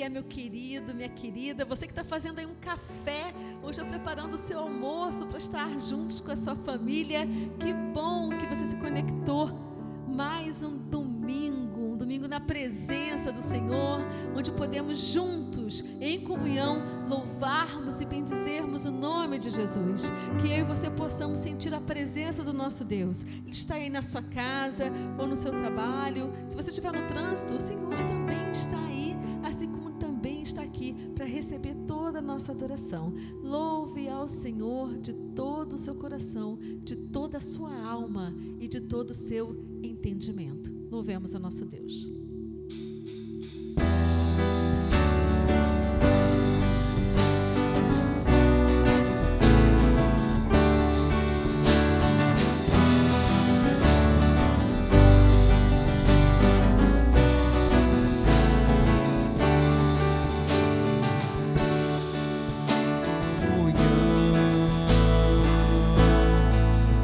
meu querido, minha querida, você que está fazendo aí um café, ou já preparando o seu almoço para estar juntos com a sua família. Que bom que você se conectou. Mais um domingo na presença do Senhor, onde podemos juntos, em comunhão, louvarmos e bendizermos o nome de Jesus. Que eu e você possamos sentir a presença do nosso Deus. Ele está aí na sua casa ou no seu trabalho. Se você estiver no trânsito, o Senhor também está aí, assim como também está aqui para receber toda a nossa adoração. Louve ao Senhor de todo o seu coração, de toda a sua alma e de todo o seu entendimento. Louvemos o nosso Deus.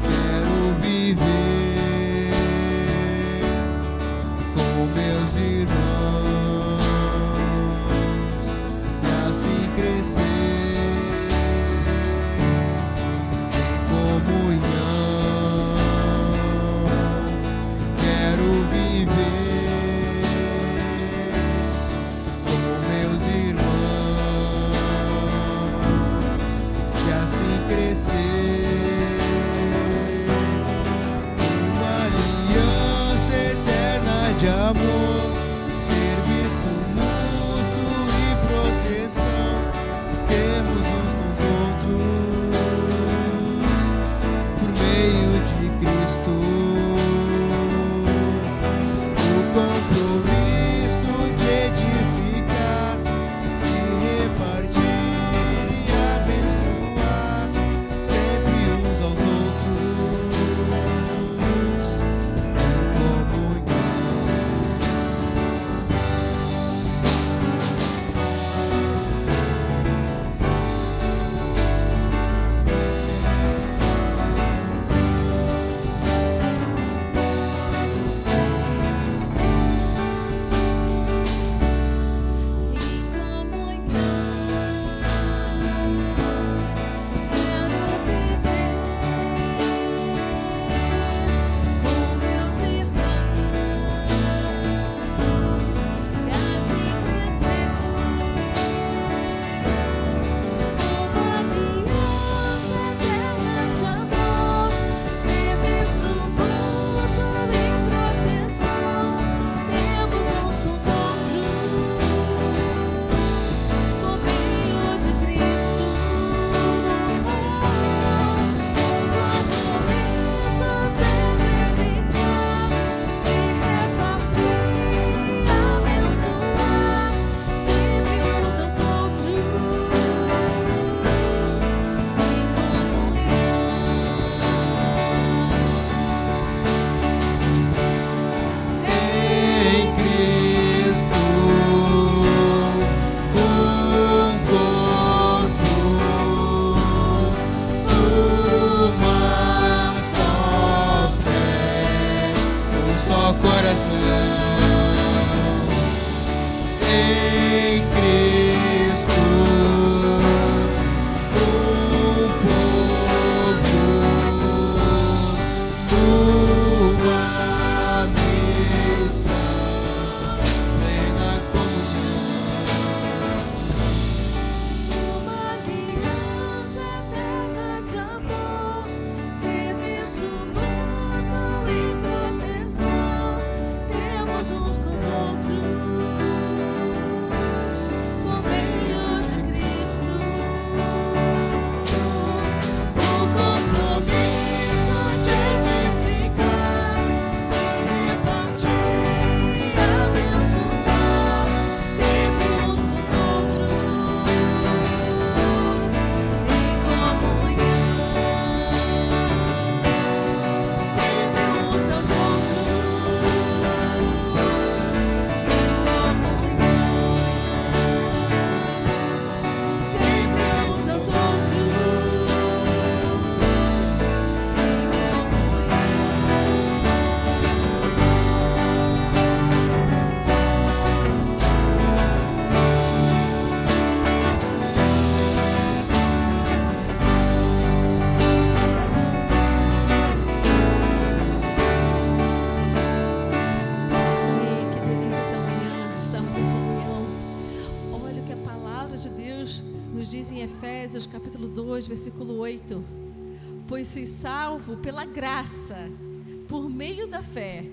Quero viver com meu Nos diz em Efésios capítulo 2, versículo 8: pois sois salvo pela graça, por meio da fé,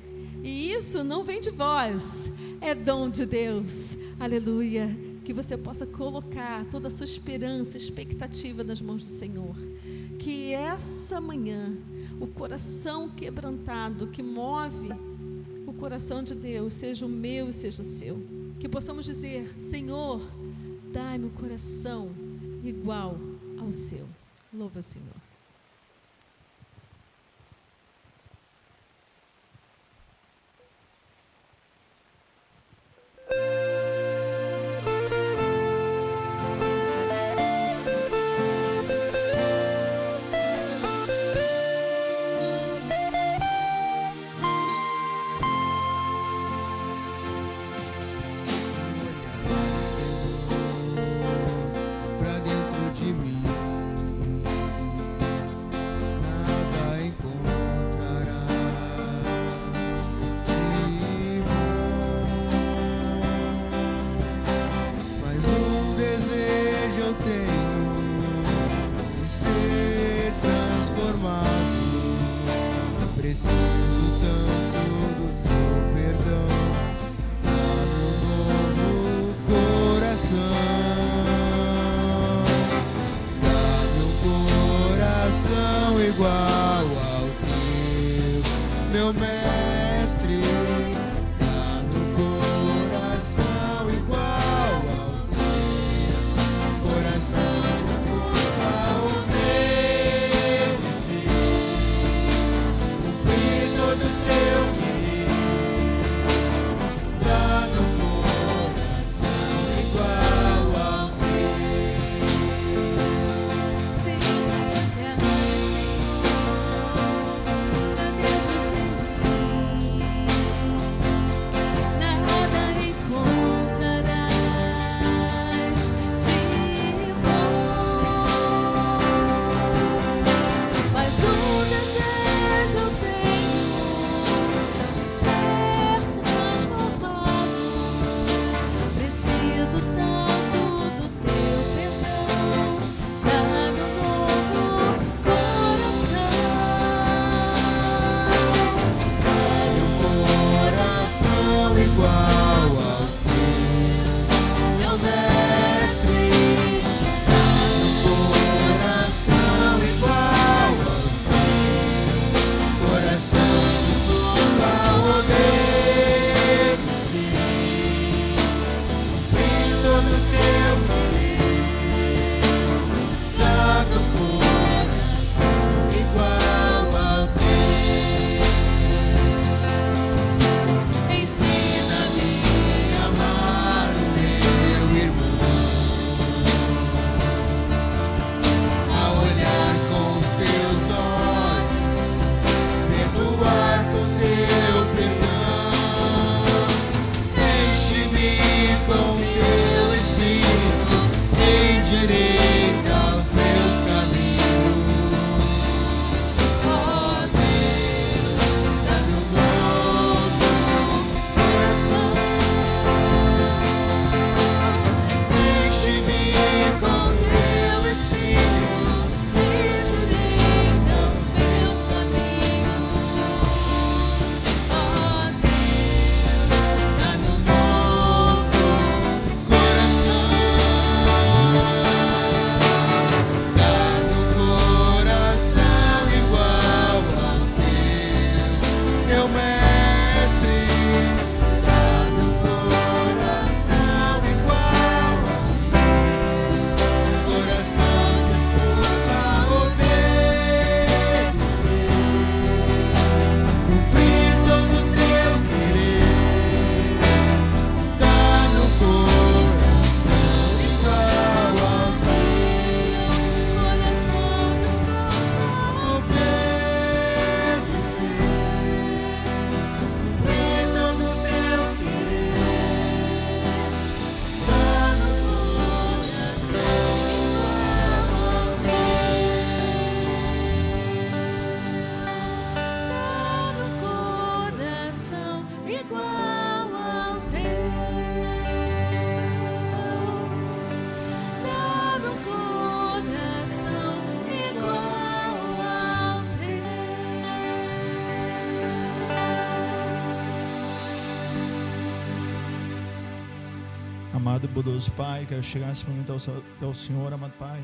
e isso não vem de vós, é dom de Deus. Aleluia. Que você possa colocar toda a sua esperança, expectativa nas mãos do Senhor. Que essa manhã, o coração quebrantado que move o coração de Deus, seja o meu e seja o seu. Que possamos dizer: Senhor, dai-me um coração igual ao seu. Louve ao Senhor. Amado e bondoso Pai, quero chegar nesse momento ao Senhor, amado Pai.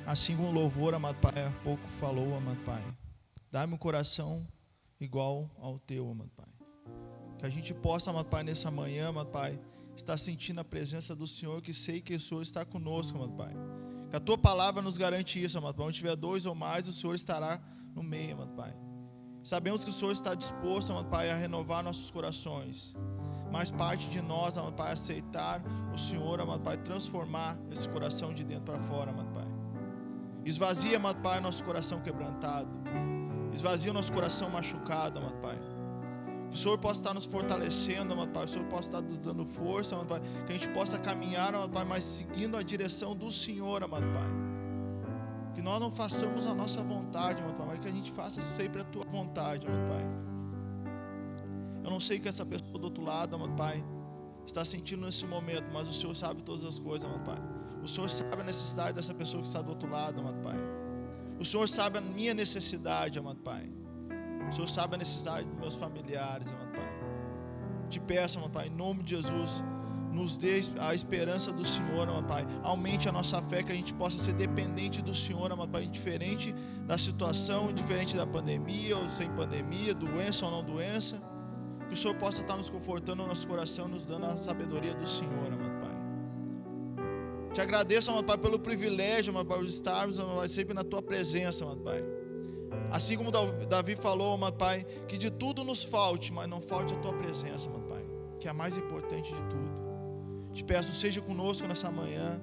Assim como o louvor, amado Pai, há pouco falou, amado Pai. Dá-me um coração igual ao teu, amado Pai. Que a gente possa, amado Pai, nessa manhã, amado Pai, estar sentindo a presença do Senhor, que sei que o Senhor está conosco, amado Pai. Que a tua palavra nos garante isso, amado Pai. Onde tiver 2 ou mais, o Senhor estará no meio, amado Pai. Sabemos que o Senhor está disposto, amado Pai, a renovar nossos corações. Mas parte de nós, amado Pai, aceitar o Senhor, amado Pai, transformar esse coração de dentro para fora, amado Pai. Esvazia, amado Pai, nosso coração quebrantado. Esvazia o nosso coração machucado, amado Pai. Que o Senhor possa estar nos fortalecendo, amado Pai. O Senhor possa estar nos dando força, amado Pai. Que a gente possa caminhar, amado Pai, mas seguindo a direção do Senhor, amado Pai. Que nós não façamos a nossa vontade, amado Pai, mas que a gente faça sempre a tua vontade, amado Pai. Eu não sei o que essa pessoa do outro lado, amado Pai, está sentindo nesse momento, mas o Senhor sabe todas as coisas, amado Pai. O Senhor sabe a necessidade dessa pessoa que está do outro lado, amado Pai. O Senhor sabe a minha necessidade, amado Pai. O Senhor sabe a necessidade dos meus familiares, amado Pai. Te peço, amado Pai, em nome de Jesus, nos dê a esperança do Senhor, amado Pai. Aumente a nossa fé, que a gente possa ser dependente do Senhor, amado Pai, indiferente da situação, indiferente da pandemia ou sem pandemia, doença ou não doença. Que o Senhor possa estar nos confortando no nosso coração, nos dando a sabedoria do Senhor, amado Pai. Te agradeço, amado Pai, pelo privilégio, amado Pai, de estarmos, amado Pai, sempre na Tua presença, amado Pai. Assim como Davi falou, amado Pai, que de tudo nos falte, mas não falte a Tua presença, amado Pai, que é a mais importante de tudo. Te peço, seja conosco nessa manhã.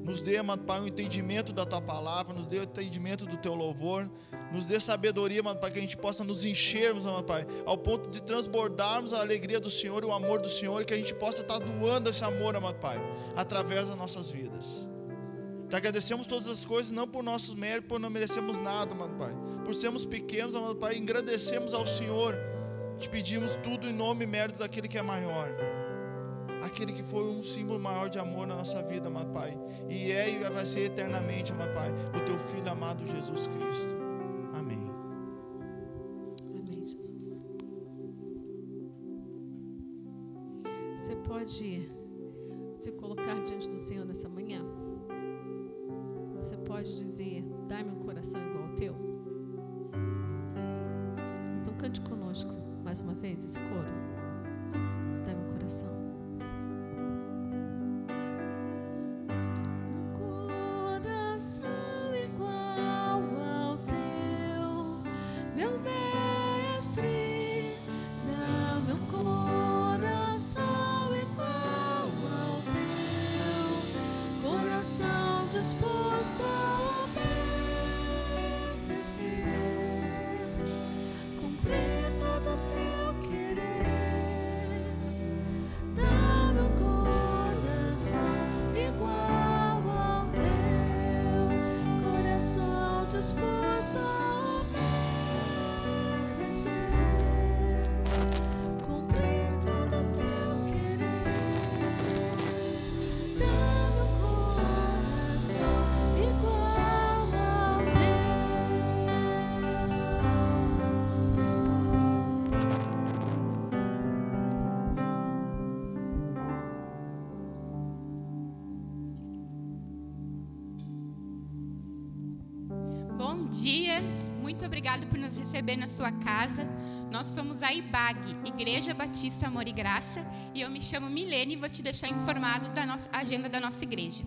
Nos dê, amado Pai, um entendimento da Tua palavra, nos dê o entendimento do Teu louvor, nos dê sabedoria, amado Pai, que a gente possa nos enchermos, amado Pai, ao ponto de transbordarmos a alegria do Senhor e o amor do Senhor, e que a gente possa estar doando esse amor, amado Pai, através das nossas vidas. Te agradecemos todas as coisas, não por nossos méritos, por não merecemos nada, amado Pai, por sermos pequenos, amado Pai, engrandecemos ao Senhor, te pedimos tudo em nome e mérito daquele que é maior. Aquele que foi um símbolo maior de amor na nossa vida, amado Pai. E vai ser eternamente, amado Pai, o Teu Filho amado Jesus Cristo. Amém. Amém, Jesus. Você pode se colocar diante do Senhor nessa manhã? Você pode dizer, dá-me um coração igual ao teu? Então cante conosco mais uma vez esse coro. Dá-me um coração. Disposto a obedecer, cumprir todo o teu querer. Dá-me um coração igual ao teu, coração disposto a obedecer, cumprir todo o teu querer. Dá-me um coração igual ao teu. Bom dia, muito obrigado por nos receber na sua casa. Nós somos a IBAG, Igreja Batista Amor e Graça, e eu me chamo Milene e vou te deixar informado da nossa agenda da nossa igreja.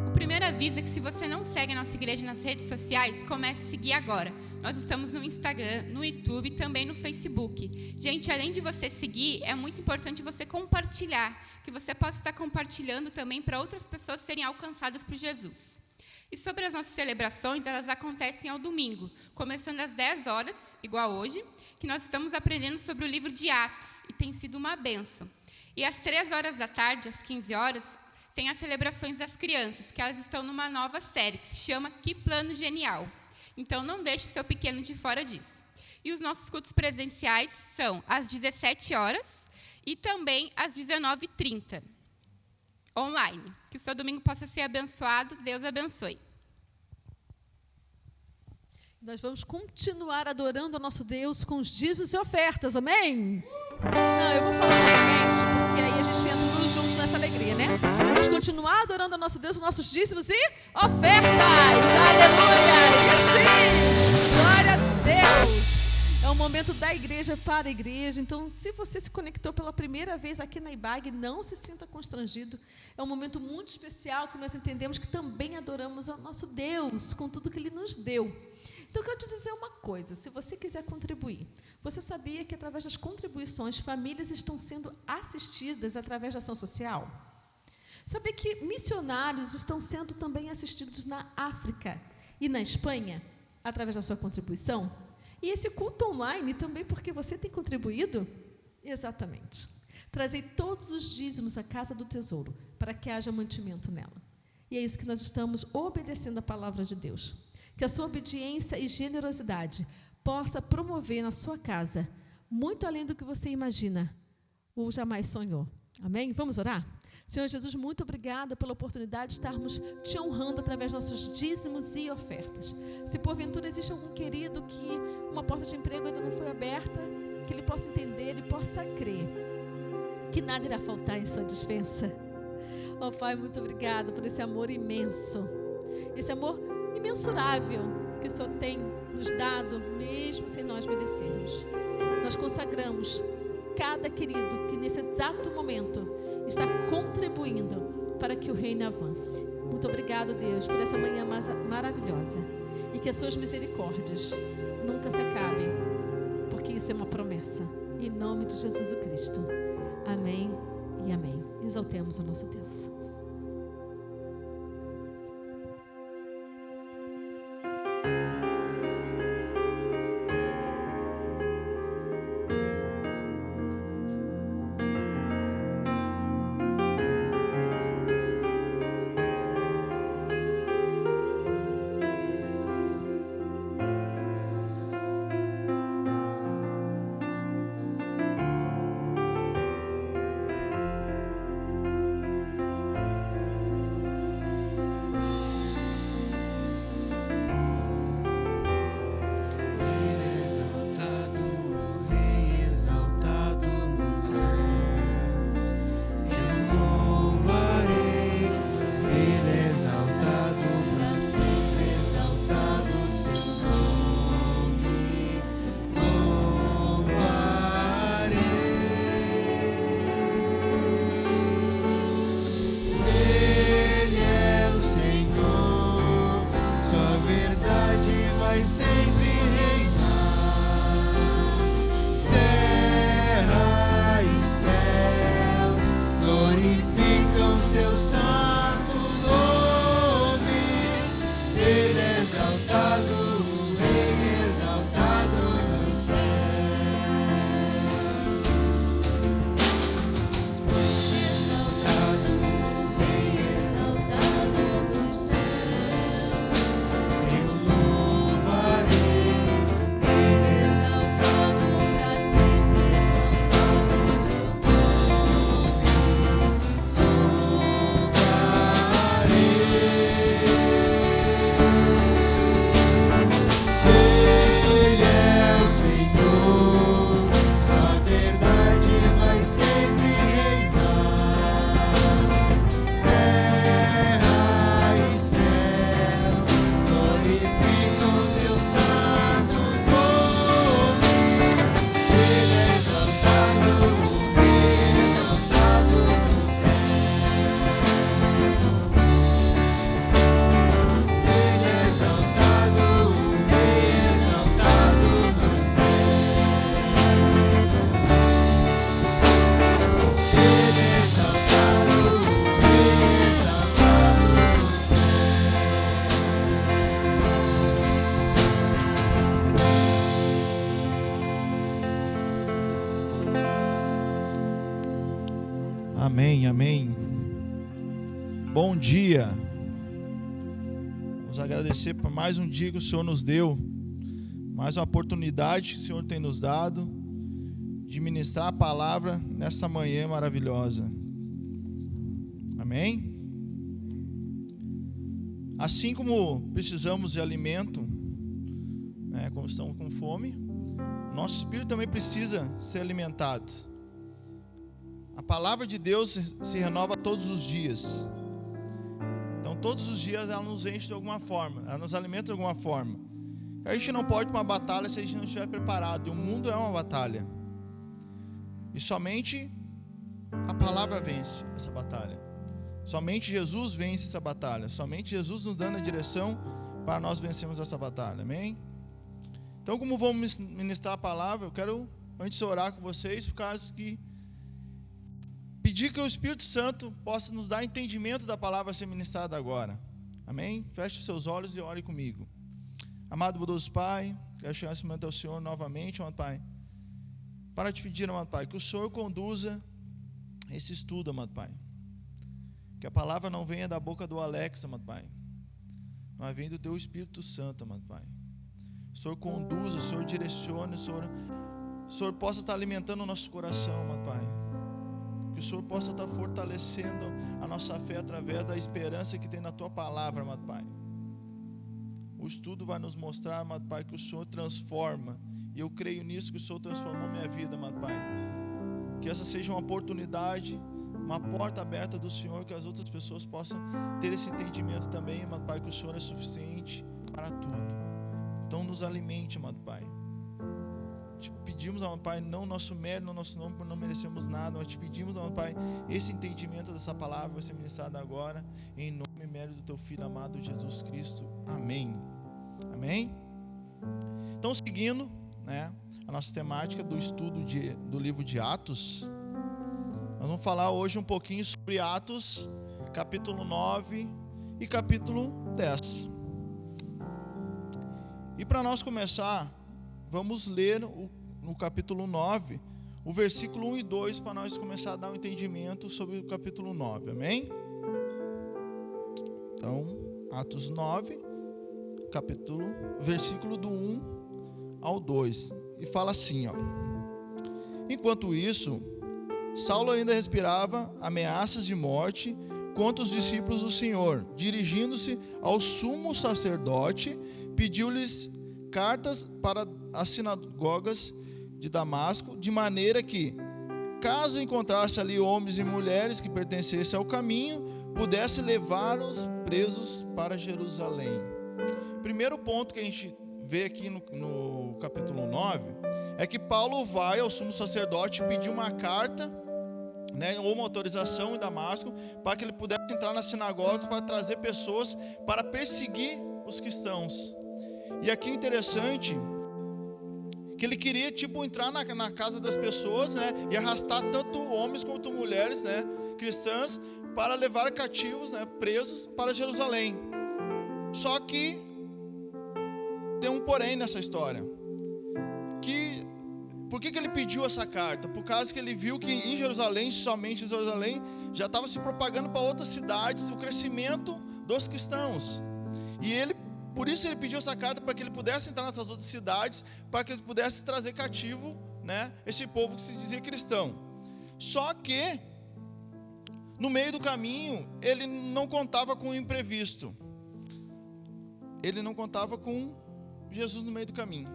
O primeiro aviso é que se você não segue a nossa igreja nas redes sociais, comece a seguir agora. Nós estamos no Instagram, no YouTube e também no Facebook. Gente, além de você seguir, é muito importante você compartilhar, que você possa estar compartilhando também para outras pessoas serem alcançadas por Jesus. E sobre as nossas celebrações, elas acontecem ao domingo, começando às 10 horas, igual hoje, que nós estamos aprendendo sobre o livro de Atos, e tem sido uma bênção. E às 3 horas da tarde, às 15 horas, tem as celebrações das crianças, que elas estão numa nova série, que se chama Que Plano Genial. Então, não deixe o seu pequeno de fora disso. E os nossos cultos presenciais são às 17 horas e também às 19h30. Online. Que o seu domingo possa ser abençoado. Deus abençoe. Nós vamos continuar adorando o nosso Deus com os dízimos e ofertas, amém? Não, eu vou falar novamente, porque aí a gente entra nos juntos nessa alegria, né? Vamos continuar adorando ao nosso Deus, os nossos dízimos e ofertas. Aleluia! E sim! Glória a Deus! É um momento da igreja para a igreja. Então, se você se conectou pela primeira vez aqui na IBAG, não se sinta constrangido. É um momento muito especial que nós entendemos que também adoramos ao nosso Deus com tudo que Ele nos deu. Então, eu quero te dizer uma coisa. Se você quiser contribuir, você sabia que através das contribuições, famílias estão sendo assistidas através da ação social? Sabia que missionários estão sendo também assistidos na África e na Espanha através da sua contribuição? E esse culto online também porque você tem contribuído? Exatamente. Trazei todos os dízimos à casa do tesouro para que haja mantimento nela. E é isso que nós estamos obedecendo à palavra de Deus. Que a sua obediência e generosidade possa promover na sua casa muito além do que você imagina ou jamais sonhou. Amém? Vamos orar? Senhor Jesus, muito obrigada pela oportunidade de estarmos te honrando através dos nossos dízimos e ofertas. Se porventura existe algum querido que uma porta de emprego ainda não foi aberta, que ele possa entender e possa crer que nada irá faltar em sua despensa. Ó Pai, muito obrigada por esse amor imenso, esse amor imensurável que o Senhor tem nos dado, mesmo sem nós merecermos. Nós consagramos cada querido que nesse exato momento está contribuindo para que o reino avance. Muito obrigado, Deus, por essa manhã maravilhosa e que as suas misericórdias nunca se acabem, porque isso é uma promessa. Em nome de Jesus o Cristo. Amém e amém. Exaltemos o nosso Deus. Amém, amém. Bom dia. Vamos agradecer por mais um dia que o Senhor nos deu, mais uma oportunidade que o Senhor tem nos dado de ministrar a palavra nessa manhã maravilhosa. Amém? Assim como precisamos de alimento, né, quando estamos com fome, nosso espírito também precisa ser alimentado. A palavra de Deus se renova todos os dias. Então, todos os dias ela nos enche de alguma forma, ela nos alimenta de alguma forma. A gente não pode ir para uma batalha se a gente não estiver preparado. E o mundo é uma batalha. E somente a palavra vence essa batalha. Somente Jesus vence essa batalha. Somente Jesus nos dando a direção para nós vencermos essa batalha. Amém? Então, como vamos ministrar a palavra, eu quero antes orar com vocês, por causa que pedir que o Espírito Santo possa nos dar entendimento da palavra a ser ministrada agora. Amém? Feche os seus olhos e ore comigo. Amado bondoso Pai, quero chegar nesse momento ao Senhor novamente, amado Pai, para te pedir, amado Pai, que o Senhor conduza esse estudo, amado Pai. Que a palavra não venha da boca do Alex, amado Pai, mas venha do Teu Espírito Santo, amado Pai. O Senhor conduza, o Senhor direcione, o Senhor possa estar alimentando o nosso coração, amado Pai. Que o Senhor possa estar fortalecendo a nossa fé através da esperança que tem na Tua palavra, amado Pai. O estudo vai nos mostrar, amado Pai, que o Senhor transforma. E eu creio nisso, que o Senhor transformou minha vida, amado Pai. Que essa seja uma oportunidade, uma porta aberta do Senhor, que as outras pessoas possam ter esse entendimento também, amado Pai, que o Senhor é suficiente para tudo. Então nos alimente, amado Pai. Te pedimos, amado Pai, não nosso mérito, não nosso nome, não merecemos nada, mas te pedimos, amado Pai, esse entendimento dessa palavra vai ser ministrado agora, em nome e mérito do Teu Filho amado Jesus Cristo. Amém. Amém? Então, seguindo, né, a nossa temática do estudo do livro de Atos, nós vamos falar hoje um pouquinho sobre Atos, capítulo 9 e capítulo 10. E para nós começar, vamos ler no capítulo 9, o versículo 1 e 2, para nós começar a dar um entendimento sobre o capítulo 9, amém? Então, Atos 9, versículo do 1 ao 2, e fala assim, ó: enquanto isso, Saulo ainda respirava ameaças de morte contra os discípulos do Senhor. Dirigindo-se ao sumo sacerdote, pediu-lhes cartas para as sinagogas de Damasco, de maneira que, caso encontrasse ali homens e mulheres que pertencessem ao caminho, pudesse levá-los presos para Jerusalém. Primeiro ponto que a gente vê aqui no capítulo 9 é que Paulo vai ao sumo sacerdote pedir uma carta, né, ou uma autorização em Damasco, para que ele pudesse entrar nas sinagogas para trazer pessoas para perseguir os cristãos. E aqui é interessante que ele queria entrar na casa das pessoas, né, e arrastar tanto homens quanto mulheres, né, cristãs, para levar cativos, né, presos para Jerusalém. Só que tem um porém nessa história. Por que ele pediu essa carta? Por causa que ele viu que em Jerusalém, somente em Jerusalém, já estava se propagando para outras cidades o crescimento dos cristãos. E por isso ele pediu essa carta, para que ele pudesse entrar nessas outras cidades, para que ele pudesse trazer cativo, né, esse povo que se dizia cristão. Só que, no meio do caminho, ele não contava com o imprevisto. Ele não contava com Jesus no meio do caminho.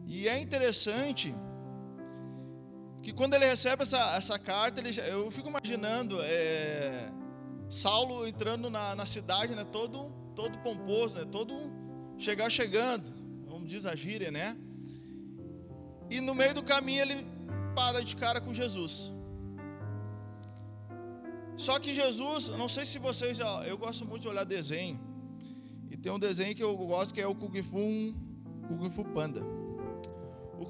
E é interessante que quando ele recebe essa carta, eu fico imaginando Saulo entrando na cidade, né, todo pomposo, né, chegando, como diz a gíria, né? E no meio do caminho ele para de cara com Jesus. Só que Jesus, não sei se vocês, eu gosto muito de olhar desenho. E tem um desenho que eu gosto, que é o Kung Fu Panda. O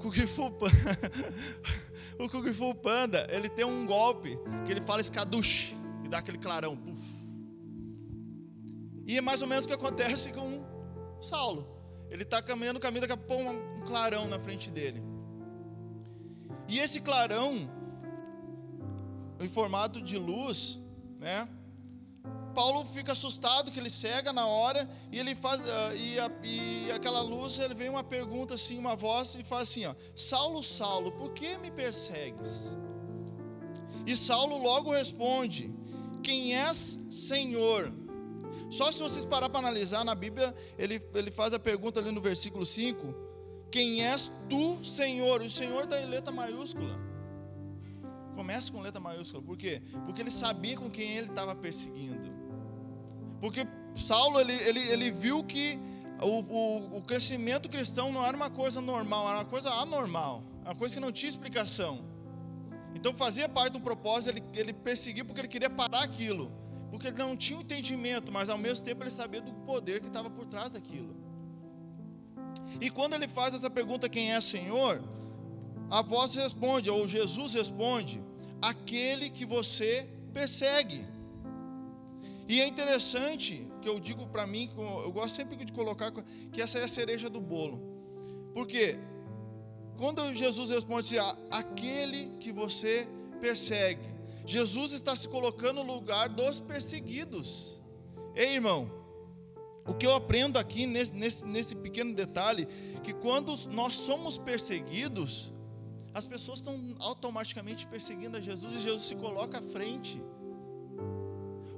Kung Fu Panda, ele tem um golpe que ele fala escaduche, e dá aquele clarão. Puff. E é mais ou menos o que acontece com Saulo. Ele está caminhando, daqui a pouco um clarão na frente dele. E esse clarão, em formato de luz, né? Paulo fica assustado, que ele cega na hora, e ele faz, e aquela luz, ele vem uma pergunta assim, uma voz, e fala assim, ó: Saulo, Saulo, por que me persegues? E Saulo logo responde: quem és, Senhor? Só se vocês parar para analisar na Bíblia, ele faz a pergunta ali no versículo 5: quem és tu, Senhor? O Senhor está em letra maiúscula. Começa com letra maiúscula. Por quê? Porque ele sabia com quem ele estava perseguindo. Porque Saulo, ele viu que o crescimento cristão não era uma coisa normal, era uma coisa anormal, uma coisa que não tinha explicação. Então fazia parte do propósito, ele perseguia porque ele queria parar aquilo, porque ele não tinha o entendimento, mas ao mesmo tempo ele sabia do poder que estava por trás daquilo. E quando ele faz essa pergunta, quem é Senhor? A voz responde, ou Jesus responde, aquele que você persegue. E é interessante, que eu digo para mim, eu gosto sempre de colocar, que essa é a cereja do bolo. Por quê? Quando Jesus responde assim, aquele que você persegue, Jesus está se colocando no lugar dos perseguidos. Ei, irmão, o que eu aprendo aqui nesse pequeno detalhe, que quando nós somos perseguidos, as pessoas estão automaticamente perseguindo a Jesus e Jesus se coloca à frente.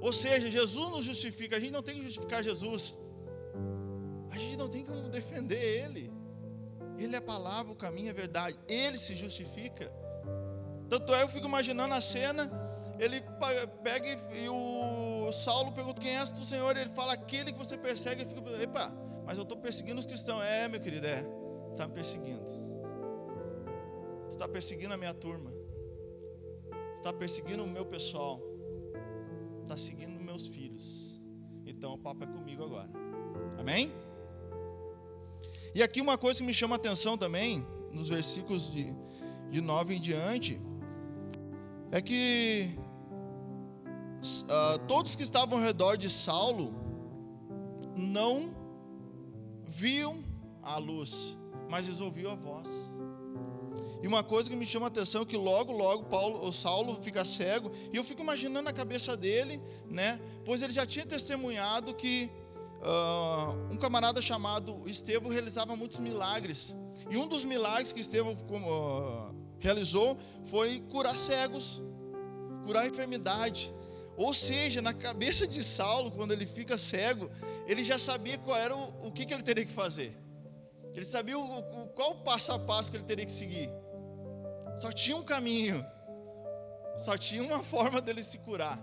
Ou seja, Jesus nos justifica, a gente não tem que justificar Jesus, a gente não tem como defender Ele. Ele é a palavra, o caminho e a verdade, Ele se justifica. Tanto é, eu fico imaginando a cena, ele pega e o Saulo pergunta, quem és tu, Senhor? Ele fala, aquele que você persegue. Ele fica, epa, mas eu estou perseguindo os cristãos. Meu querido, você está me perseguindo. Você está perseguindo a minha turma. Você está perseguindo o meu pessoal. Está seguindo meus filhos. Então o papo é comigo agora. Amém? E aqui uma coisa que me chama a atenção também, nos versículos de 9 em diante, é que todos que estavam ao redor de Saulo não viam a luz, mas eles ouviam a voz. E uma coisa que me chama a atenção é que logo o Saulo fica cego, e eu fico imaginando a cabeça dele, né? Pois ele já tinha testemunhado que um camarada chamado Estevão realizava muitos milagres, e um dos milagres que Estevão realizou foi curar cegos, curar enfermidade. Ou seja, na cabeça de Saulo, quando ele fica cego, ele já sabia qual era o que ele teria que fazer. Ele sabia qual o passo a passo que ele teria que seguir. Só tinha um caminho, só tinha uma forma dele se curar.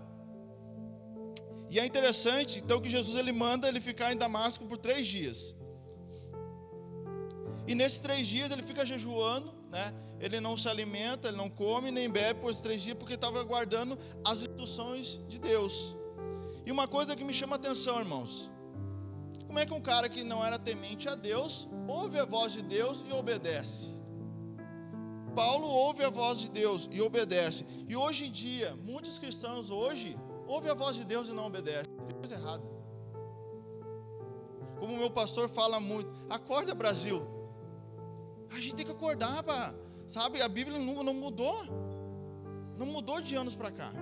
E é interessante, então, que Jesus ele manda ele ficar em Damasco por 3 dias. E nesses 3 dias ele fica jejuando, né? Ele não se alimenta, ele não come nem bebe por esses 3 dias, porque estava aguardando as instruções de Deus. E uma coisa que me chama a atenção, irmãos, como é que um cara que não era temente a Deus ouve a voz de Deus e obedece? Paulo ouve a voz de Deus e obedece. E hoje em dia, muitos cristãos hoje ouvem a voz de Deus e não obedecem. Tem coisa errada. Como o meu pastor fala muito, acorda, Brasil. A gente tem que acordar, sabe? A Bíblia não mudou. Não mudou de anos para cá.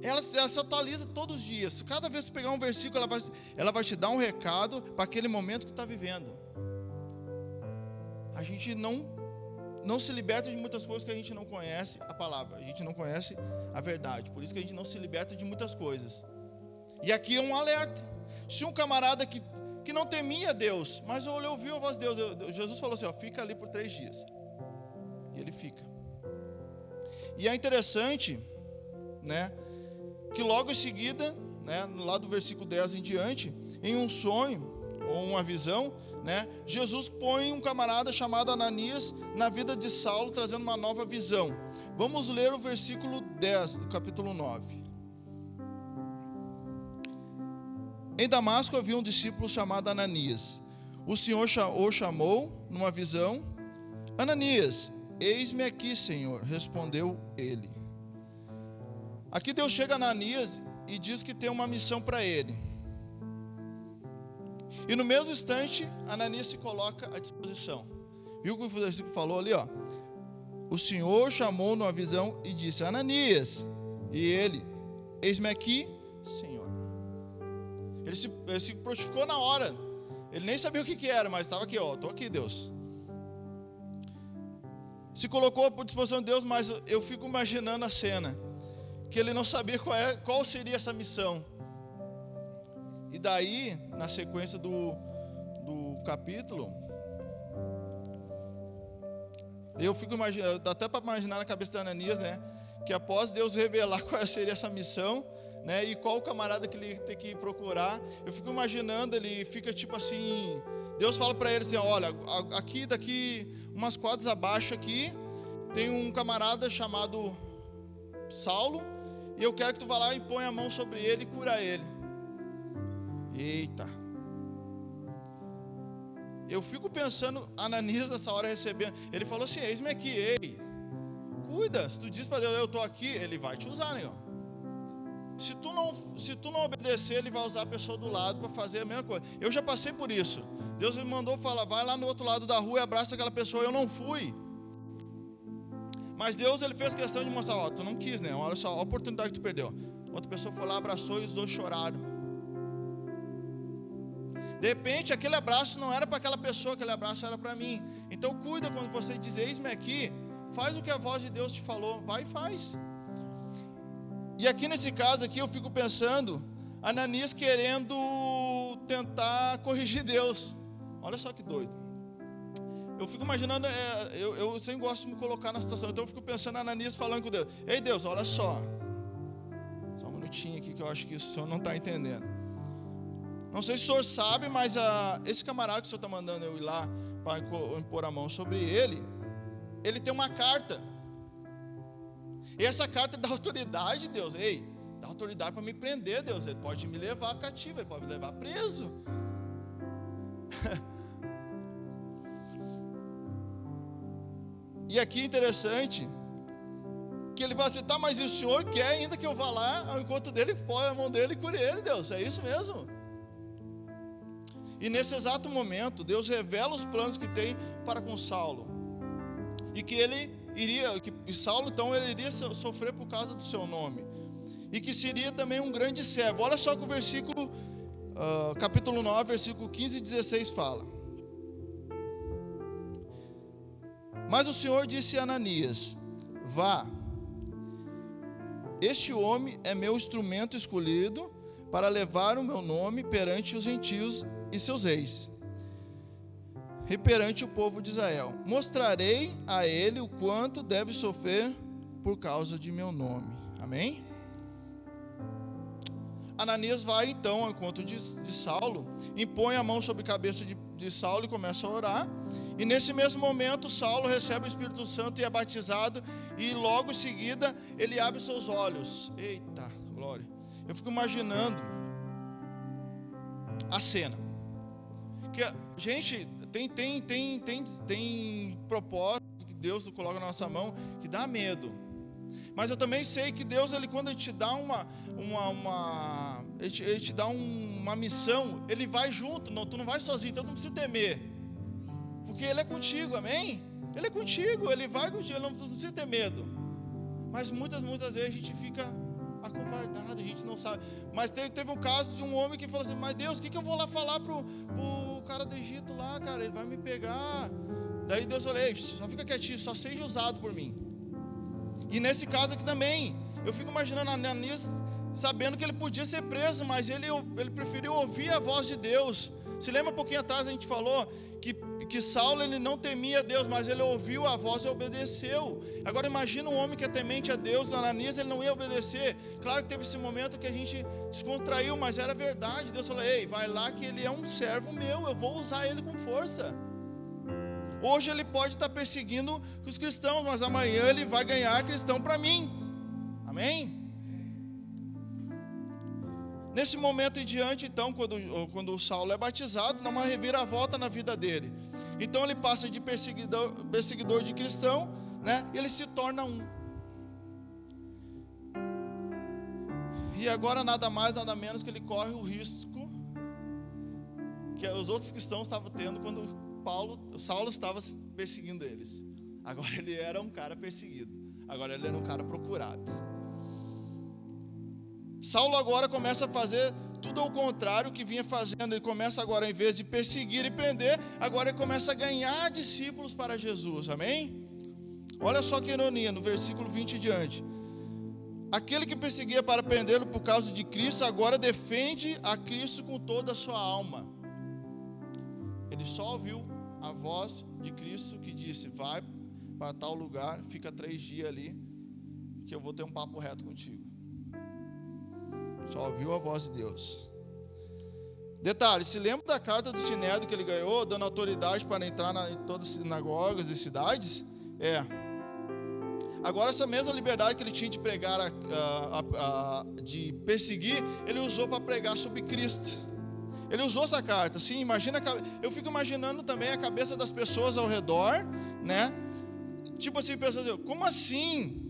Ela se atualiza todos os dias. Cada vez que você pegar um versículo, ela vai te dar um recado para aquele momento que está vivendo. A gente não se liberta de muitas coisas que a gente não conhece a palavra. A gente não conhece a verdade. Por isso que a gente não se liberta de muitas coisas. E aqui é um alerta. Se um camarada que não temia Deus, mas ouviu a voz de Deus, Jesus falou assim, fica ali por 3 dias. E ele fica. E é interessante, né, que logo em seguida, né, lá do versículo 10 em diante, em um sonho ou uma visão, né, Jesus põe um camarada chamado Ananias na vida de Saulo, trazendo uma nova visão. Vamos ler o versículo 10 do capítulo 9. Em Damasco havia um discípulo chamado Ananias. O Senhor o chamou numa visão. Ananias, eis-me aqui, Senhor, respondeu ele. Aqui Deus chega a Ananias e diz que tem uma missão para ele. E no mesmo instante, Ananias se coloca à disposição. Viu o que o versículo falou ali? O Senhor chamou numa visão e disse, Ananias. E ele, eis-me aqui, Senhor. Ele se prontificou na hora. Ele nem sabia o que era, mas estava aqui, estou aqui, Deus. Se colocou à disposição de Deus, mas eu fico imaginando a cena, que ele não sabia qual seria essa missão. E daí, na sequência do capítulo, Eu fico imaginando, dá até para imaginar na cabeça da Ananias, né? Que após Deus revelar qual seria essa missão, né? E qual o camarada que ele tem que procurar, eu fico imaginando, ele fica tipo assim, Deus fala para ele assim, olha, aqui daqui umas quadras abaixo aqui, tem um camarada chamado Saulo, e eu quero que tu vá lá e ponha a mão sobre ele e cura ele. Eita. Eu fico pensando, Ananias nessa hora recebendo, ele falou assim, eis-me aqui, ei, cuida, se tu diz para Deus, eu estou aqui, ele vai te usar, negão. Se tu não obedecer, ele vai usar a pessoa do lado para fazer a mesma coisa. Eu já passei por isso. Deus me mandou falar, vai lá no outro lado da rua e abraça aquela pessoa. Eu não fui. Mas Deus, ele fez questão de mostrar, ó, tu não quis, né? Olha só, a oportunidade que tu perdeu. Outra pessoa foi lá, abraçou e os dois choraram. De repente, aquele abraço não era para aquela pessoa, aquele abraço era para mim. Então cuida quando você diz, eis-me aqui, faz o que a voz de Deus te falou, vai e faz. E aqui nesse caso aqui eu fico pensando, Ananias querendo tentar corrigir Deus. Olha só que doido. Eu fico imaginando, eu sempre gosto de me colocar na situação, então eu fico pensando Ananias falando com Deus. Ei Deus, olha só um minutinho aqui que eu acho que o senhor não está entendendo. Não sei se o senhor sabe, mas esse camarada que o senhor está mandando eu ir lá para impor a mão sobre ele, ele tem uma carta. E essa carta dá autoridade, Deus. Ei, dá autoridade para me prender, Deus. Ele pode me levar cativo, ele pode me levar preso. E aqui é interessante que ele vai citar, mas o senhor quer ainda que eu vá lá ao encontro dele, põe a mão dele e cure ele, Deus. É isso mesmo. E nesse exato momento, Deus revela os planos que tem para com Saulo. E que Saulo então ele iria sofrer por causa do seu nome. E que seria também um grande servo. Olha só que o versículo, capítulo 9, versículo 15 e 16 fala. Mas o Senhor disse a Ananias, vá, este homem é meu instrumento escolhido para levar o meu nome perante os gentios e seus reis, e perante o povo de Israel. Mostrarei a ele o quanto deve sofrer por causa de meu nome. Amém? Ananias vai então ao encontro de Saulo, impõe a mão sobre a cabeça de Saulo e começa a orar. E nesse mesmo momento Saulo recebe o Espírito Santo e é batizado, e logo em seguida ele abre seus olhos. Eita, glória. Eu fico imaginando a cena. Que, gente, tem propósito que Deus coloca na nossa mão que dá medo. Mas eu também sei que Deus, ele, quando ele te dá ele te dá uma missão, ele vai junto, não, tu não vai sozinho, então tu não precisa temer. Porque ele é contigo, amém? Ele é contigo, ele vai contigo, não precisa ter medo. Mas muitas vezes a gente fica acovardado, a gente não sabe. Mas teve um caso de um homem que falou assim, mas Deus, o que eu vou lá falar pro cara do Egito lá, cara? Ele vai me pegar. Daí Deus falou, ei, só fica quietinho, só seja usado por mim. E nesse caso aqui também, eu fico imaginando Ananias sabendo que ele podia ser preso, mas ele preferiu ouvir a voz de Deus. Se lembra um pouquinho atrás a gente falou que Saulo ele não temia Deus, mas ele ouviu a voz e obedeceu. Agora imagina um homem que é temente a Deus, Ananias ele não ia obedecer. Claro que teve esse momento que a gente descontraiu, mas era verdade. Deus falou, ei, vai lá que ele é um servo meu, eu vou usar ele com força. Hoje ele pode estar perseguindo os cristãos, mas amanhã ele vai ganhar cristão para mim. Amém? Nesse momento em diante, então, quando o Saulo é batizado, dá uma reviravolta na vida dele. Então ele passa de perseguidor de cristão, né? E ele se torna um. E agora nada mais, nada menos que ele corre o risco que os outros cristãos estavam tendo quando Saulo estava perseguindo eles. Agora ele era um cara perseguido. Agora ele era um cara procurado. Saulo agora começa a fazer tudo ao contrário que vinha fazendo. Ele começa agora, em vez de perseguir e prender, agora ele começa a ganhar discípulos para Jesus, amém? Olha só que ironia, no versículo 20 em diante. Aquele que perseguia para prendê-lo por causa de Cristo, agora defende a Cristo com toda a sua alma. Ele só ouviu a voz de Cristo que disse, vai para tal lugar, fica 3 dias ali, que eu vou ter um papo reto contigo. Só ouviu a voz de Deus. Detalhe, se lembra da carta do Sinédrio que ele ganhou, dando autoridade para entrar em todas as sinagogas e cidades? Agora, essa mesma liberdade que ele tinha de pregar, de perseguir, ele usou para pregar sobre Cristo. Ele usou essa carta. Sim, imagina, eu fico imaginando também a cabeça das pessoas ao redor, né? Tipo assim, pensando assim, como assim?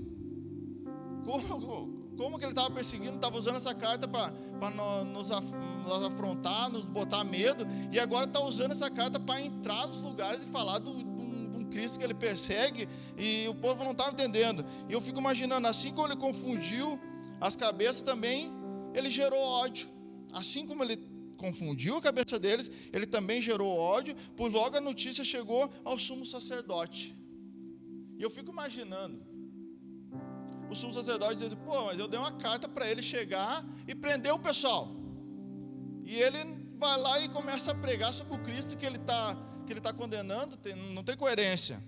Como que ele estava perseguindo, estava usando essa carta para nos afrontar, nos botar medo, e agora está usando essa carta para entrar nos lugares e falar de um Cristo que ele persegue, e o povo não estava entendendo. E eu fico imaginando, assim como ele confundiu as cabeças também, ele gerou ódio. Assim como ele confundiu a cabeça deles, ele também gerou ódio, por logo a notícia chegou ao sumo sacerdote. E eu fico imaginando, o sumo sacerdote diz assim, pô, mas eu dei uma carta para ele chegar e prender o pessoal. E ele vai lá e começa a pregar sobre o Cristo que ele está condenando, não tem coerência.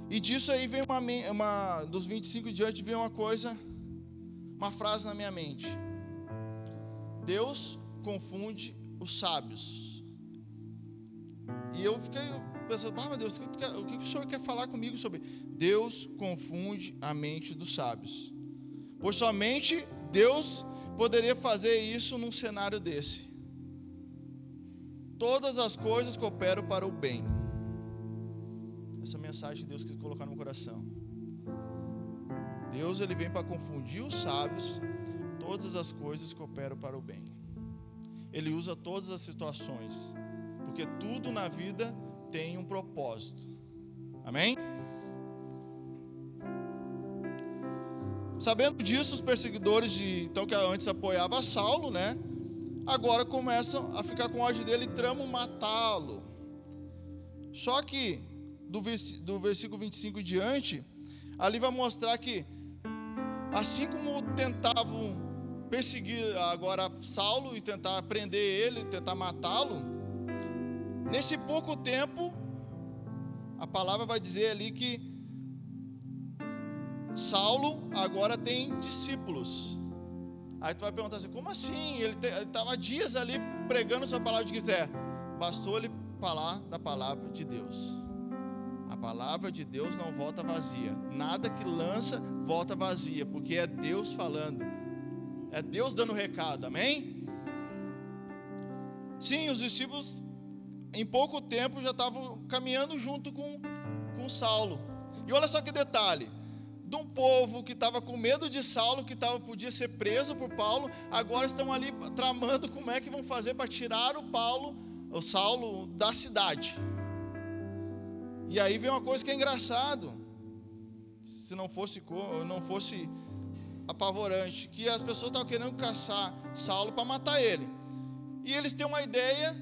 E disso aí vem dos 25 em diante, vem uma frase na minha mente. Deus confunde os sábios. E eu fiquei pensando, meu Deus, o que o Senhor quer falar comigo sobre? Deus confunde a mente dos sábios. Pois somente Deus poderia fazer isso num cenário desse. Todas as coisas cooperam para o bem. Essa mensagem Deus quis colocar no meu coração. Deus, ele vem para confundir os sábios. Todas as coisas cooperam para o bem. Ele usa todas as situações, porque tudo na vida tem um propósito. Amém? Sabendo disso, os perseguidores então que antes apoiavam Saulo, né, agora começam a ficar com ódio dele e tramam matá-lo. Só que do versículo 25 em diante, ali vai mostrar que assim como tentavam perseguir agora Saulo e tentar prender ele, tentar matá-lo, nesse pouco tempo, a palavra vai dizer ali que Saulo agora tem discípulos. Aí tu vai perguntar assim, como assim? Ele estava dias ali pregando sua palavra de quiser. Bastou ele falar da palavra de Deus. A palavra de Deus não volta vazia. Nada que lança volta vazia, porque é Deus falando. É Deus dando recado, amém? Sim, os discípulos em pouco tempo já estavam caminhando junto com Saulo. E olha só que detalhe, de um povo que estava com medo de Saulo, que podia ser preso por Paulo, agora estão ali tramando como é que vão fazer para tirar o Saulo da cidade. E aí vem uma coisa que é engraçado, se não fosse apavorante, que as pessoas estavam querendo caçar Saulo para matar ele. E eles têm uma ideia,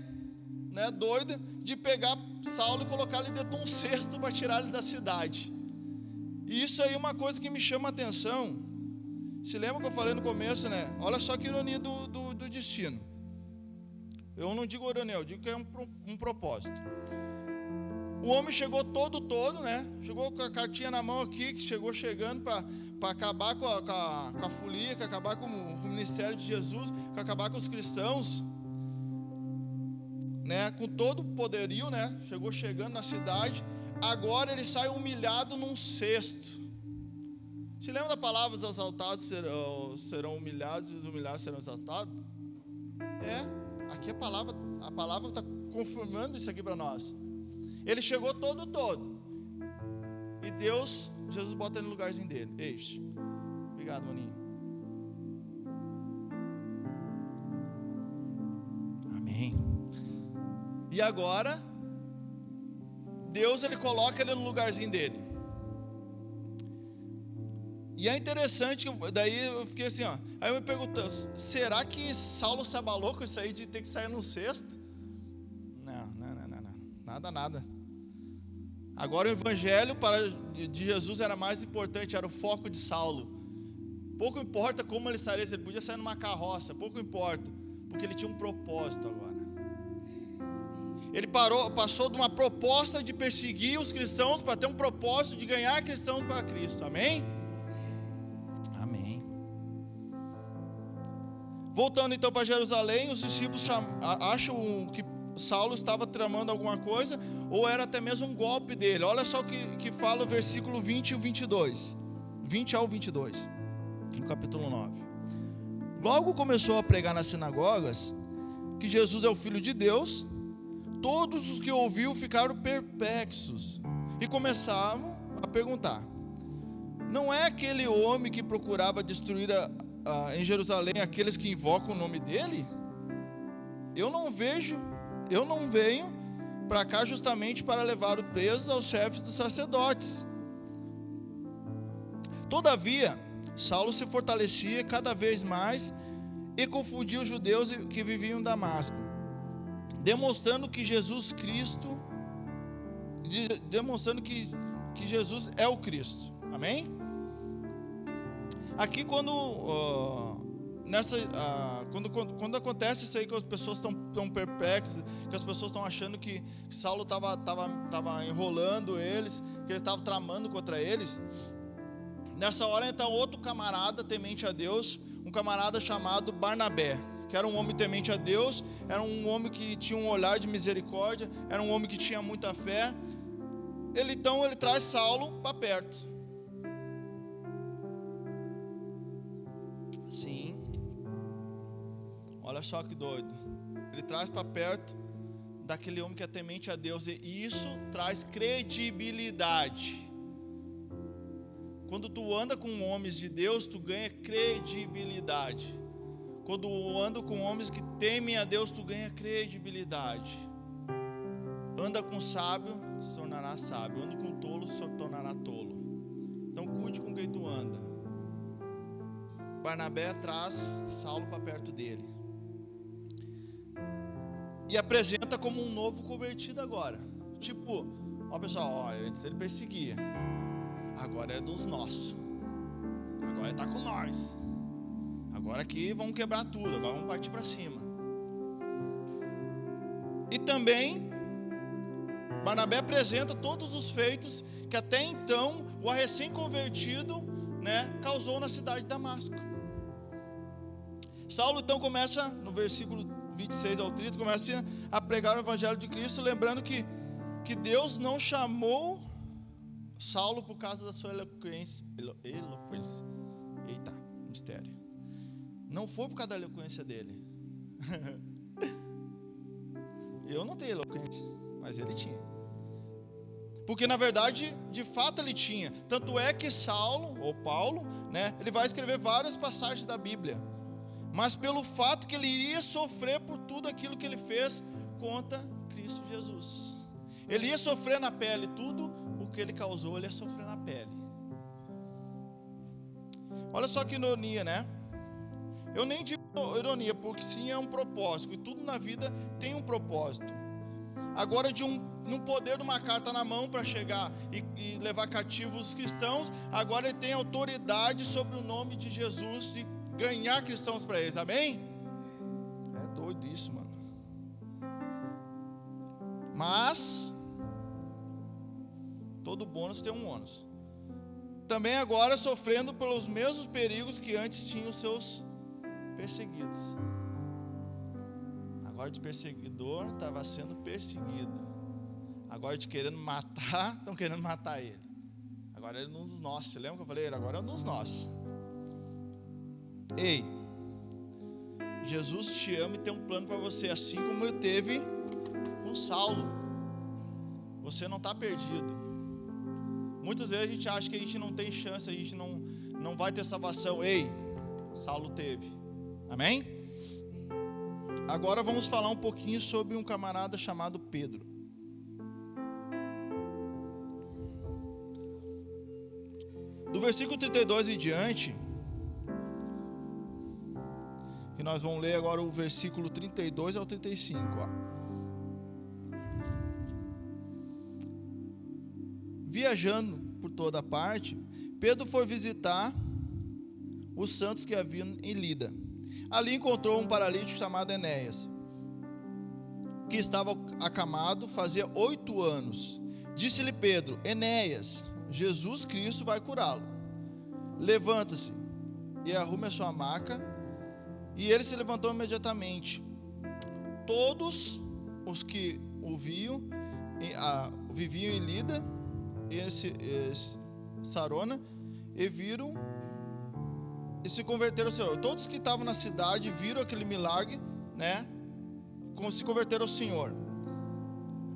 né, doida, de pegar Saulo e colocar ele dentro de um cesto para tirar ele da cidade. E isso aí é uma coisa que me chama a atenção. Se lembra que eu falei no começo, né? Olha só que ironia do destino. Eu não digo ironia, eu digo que é um propósito. O homem chegou todo, né? Chegou com a cartinha na mão aqui, que chegando para acabar com a folia, para acabar com o ministério de Jesus, para acabar com os cristãos, né? Com todo o poderio, né? Chegando na cidade. Agora ele sai humilhado num cesto. Se lembra da palavra, os exaltados serão humilhados e os humilhados serão exaltados? Aqui a palavra está confirmando isso aqui para nós. Ele chegou todo. E Jesus bota ele no lugarzinho dele. Eixe. Obrigado, maninho. Amém. E agora, Deus, ele coloca ele no lugarzinho dele. E é interessante, daí eu fiquei assim, ó. Aí eu me pergunto, será que Saulo se abalou com isso aí de ter que sair num cesto? Não. Nada. Agora o evangelho de Jesus era mais importante, era o foco de Saulo. Pouco importa como ele sairia, se ele podia sair numa carroça, pouco importa, porque ele tinha um propósito agora. Ele passou de uma proposta de perseguir os cristãos para ter um propósito de ganhar cristãos para Cristo. Amém? Amém. Voltando então para Jerusalém, os discípulos acham que Saulo estava tramando alguma coisa, ou era até mesmo um golpe dele. Olha só o que fala o versículo 20 e o 22. 20 ao 22, no capítulo 9. Logo começou a pregar nas sinagogas que Jesus é o Filho de Deus. Todos os que ouviu ficaram perplexos e começavam a perguntar: não é aquele homem que procurava destruir em Jerusalém aqueles que invocam o nome dele? Eu não venho para cá justamente para levar o preso aos chefes dos sacerdotes. Todavia, Saulo se fortalecia cada vez mais e confundia os judeus que viviam em Damasco, demonstrando que Jesus é o Cristo. Amém? Aqui quando acontece isso aí, que as pessoas estão perplexas, que as pessoas estão achando que Saulo estava enrolando eles, que ele estava tramando contra eles, nessa hora entra outro camarada temente a Deus, um camarada chamado Barnabé, que era um homem temente a Deus, era um homem que tinha um olhar de misericórdia, era um homem que tinha muita fé. Ele traz Saulo para perto. Sim. Olha só que doido. Ele traz para perto daquele homem que é temente a Deus, e isso traz credibilidade. Quando tu anda com homens de Deus, tu ganha credibilidade. Quando anda com homens que temem a Deus, tu ganha credibilidade. Anda com sábio, se tornará sábio. Anda com tolo, se tornará tolo. Então cuide com quem tu anda. Barnabé traz Saulo para perto dele e apresenta como um novo convertido agora. Tipo, ó pessoal, antes ele perseguia, agora é dos nossos, agora ele está com nós, agora aqui vamos quebrar tudo, agora vamos partir para cima. E também Barnabé apresenta todos os feitos que até então o recém-convertido, causou na cidade de Damasco. Saulo então começa, no versículo 26 ao 30, começa a pregar o evangelho de Cristo, lembrando que Deus não chamou Saulo por causa da sua eloquência. Eita, mistério. Não foi por causa da eloquência dele. Eu não tenho eloquência, mas ele tinha. Porque na verdade, de fato ele tinha. Tanto é que Saulo, ou Paulo, ele vai escrever várias passagens da Bíblia. Mas pelo fato que ele iria sofrer por tudo aquilo que ele fez contra Cristo Jesus. Ele ia sofrer na pele, tudo o que ele causou, ele ia sofrer na pele. Olha só que ironia, Eu nem digo ironia, porque sim é um propósito, e tudo na vida tem um propósito. Agora, num poder de uma carta na mão para chegar e levar cativos os cristãos, agora ele tem autoridade sobre o nome de Jesus e ganhar cristãos para eles, amém? É doido isso, mano. Mas todo bônus tem um ônus. Também agora sofrendo pelos mesmos perigos que antes tinham os seus perseguidos. Agora de perseguidor estava sendo perseguido. Agora de querendo matar, estão querendo matar ele. Agora ele é um dos nossos. Você lembra que eu falei? Agora é um dos nossos. Ei, Jesus te ama e tem um plano para você, assim como ele teve com Saulo. Você não está perdido. Muitas vezes a gente acha que a gente não tem chance, a gente não vai ter salvação. Ei, Saulo teve. Amém? Agora vamos falar um pouquinho sobre um camarada chamado Pedro. Do versículo 32 em diante, que nós vamos ler agora o versículo 32 ao 35, Viajando por toda parte, Pedro foi visitar os santos que haviam em Lida. Ali encontrou um paralítico chamado Enéas, que que estava acamado fazia 8 anos. Disse-lhe Pedro: Enéas, Jesus Cristo vai curá-lo. Levanta-se e arrume a sua maca. E ele se levantou imediatamente. Todos os que o viviam em Lida e Sarona e viram e se converteram ao Senhor. Todos que estavam na cidade viram aquele milagre, né? Se converteram ao Senhor.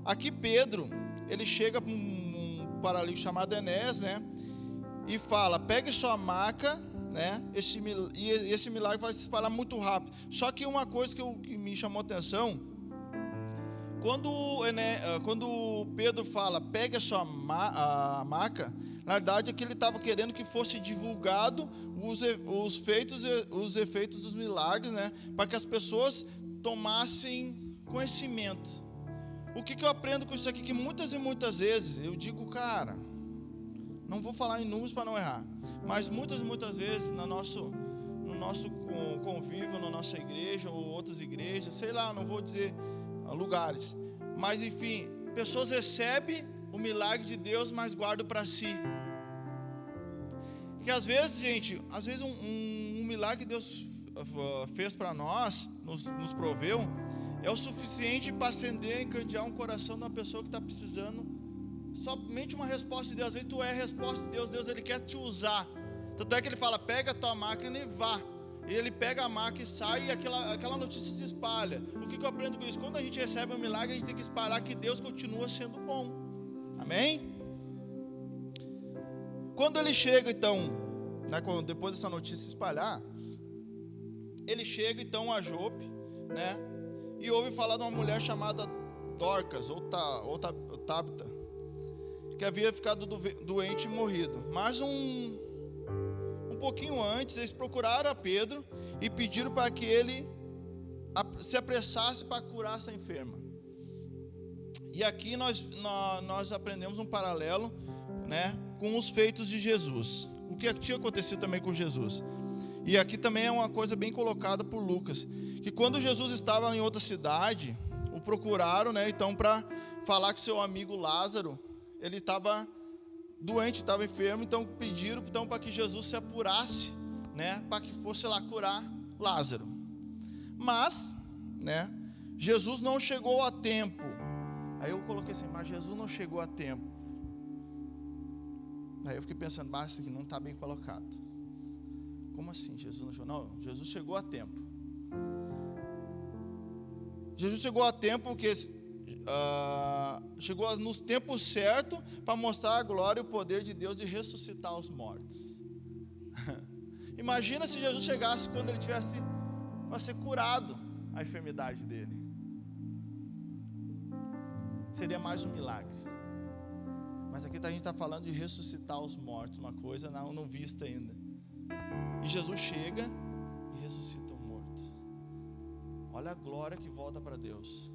Aqui Pedro, ele chega para um paralítico chamado Enéas, né? E fala: pegue sua maca, né? Esse milagre vai se espalhar muito rápido. Só que uma coisa que me chamou a atenção, quando Pedro fala pegue a sua maca, na verdade é que ele estava querendo que fosse divulgado os efeitos dos milagres, né? Para que as pessoas tomassem conhecimento. O que eu aprendo com isso aqui? Que muitas e muitas vezes eu digo, cara, não vou falar em números para não errar, mas muitas e muitas vezes no nosso convívio, na nossa igreja ou outras igrejas, sei lá, não vou dizer lugares, mas enfim, pessoas recebem o milagre de Deus, mas guardam para si. Que às vezes, gente, um milagre que Deus fez para nós, nos proveu, é o suficiente para acender, encandear um coração de uma pessoa que está precisando somente uma resposta de Deus. Às vezes tu é a resposta de Deus, ele quer te usar. Tanto é que ele fala: pega a tua máquina e vá. E ele pega a máquina e sai, e aquela notícia se espalha. O que eu aprendo com isso? Quando a gente recebe um milagre, a gente tem que espalhar que Deus continua sendo bom. Amém? Quando ele chega então, né, depois dessa notícia se espalhar, ele chega então a Jope, né, e ouve falar de uma mulher chamada Dorcas, ou Tabita, que havia ficado doente e morrido. Mas um pouquinho antes, eles procuraram a Pedro e pediram para que ele se apressasse para curar essa enferma. E aqui nós aprendemos um paralelo, né, com os feitos de Jesus. O que tinha acontecido também com Jesus. E aqui também é uma coisa bem colocada por Lucas, que quando Jesus estava em outra cidade, o procuraram, né, então para falar com seu amigo Lázaro. Ele estava doente, estava enfermo, então pediram para que Jesus se apurasse, né, para que fosse lá curar Lázaro. Mas, né, Jesus não chegou a tempo. Aí eu coloquei assim: mas Jesus não chegou a tempo. Aí eu fiquei pensando: mas isso aqui não está bem colocado. Como assim Jesus não chegou? Não, Jesus chegou a tempo. Jesus chegou a tempo porque chegou no tempo certo para mostrar a glória e o poder de Deus de ressuscitar os mortos. Imagina se Jesus chegasse quando ele tivesse para ser curado a enfermidade dele. Seria mais um milagre. Mas aqui a gente está falando de ressuscitar os mortos, uma coisa não vista ainda. E Jesus chega e ressuscita o morto. Olha a glória que volta para Deus.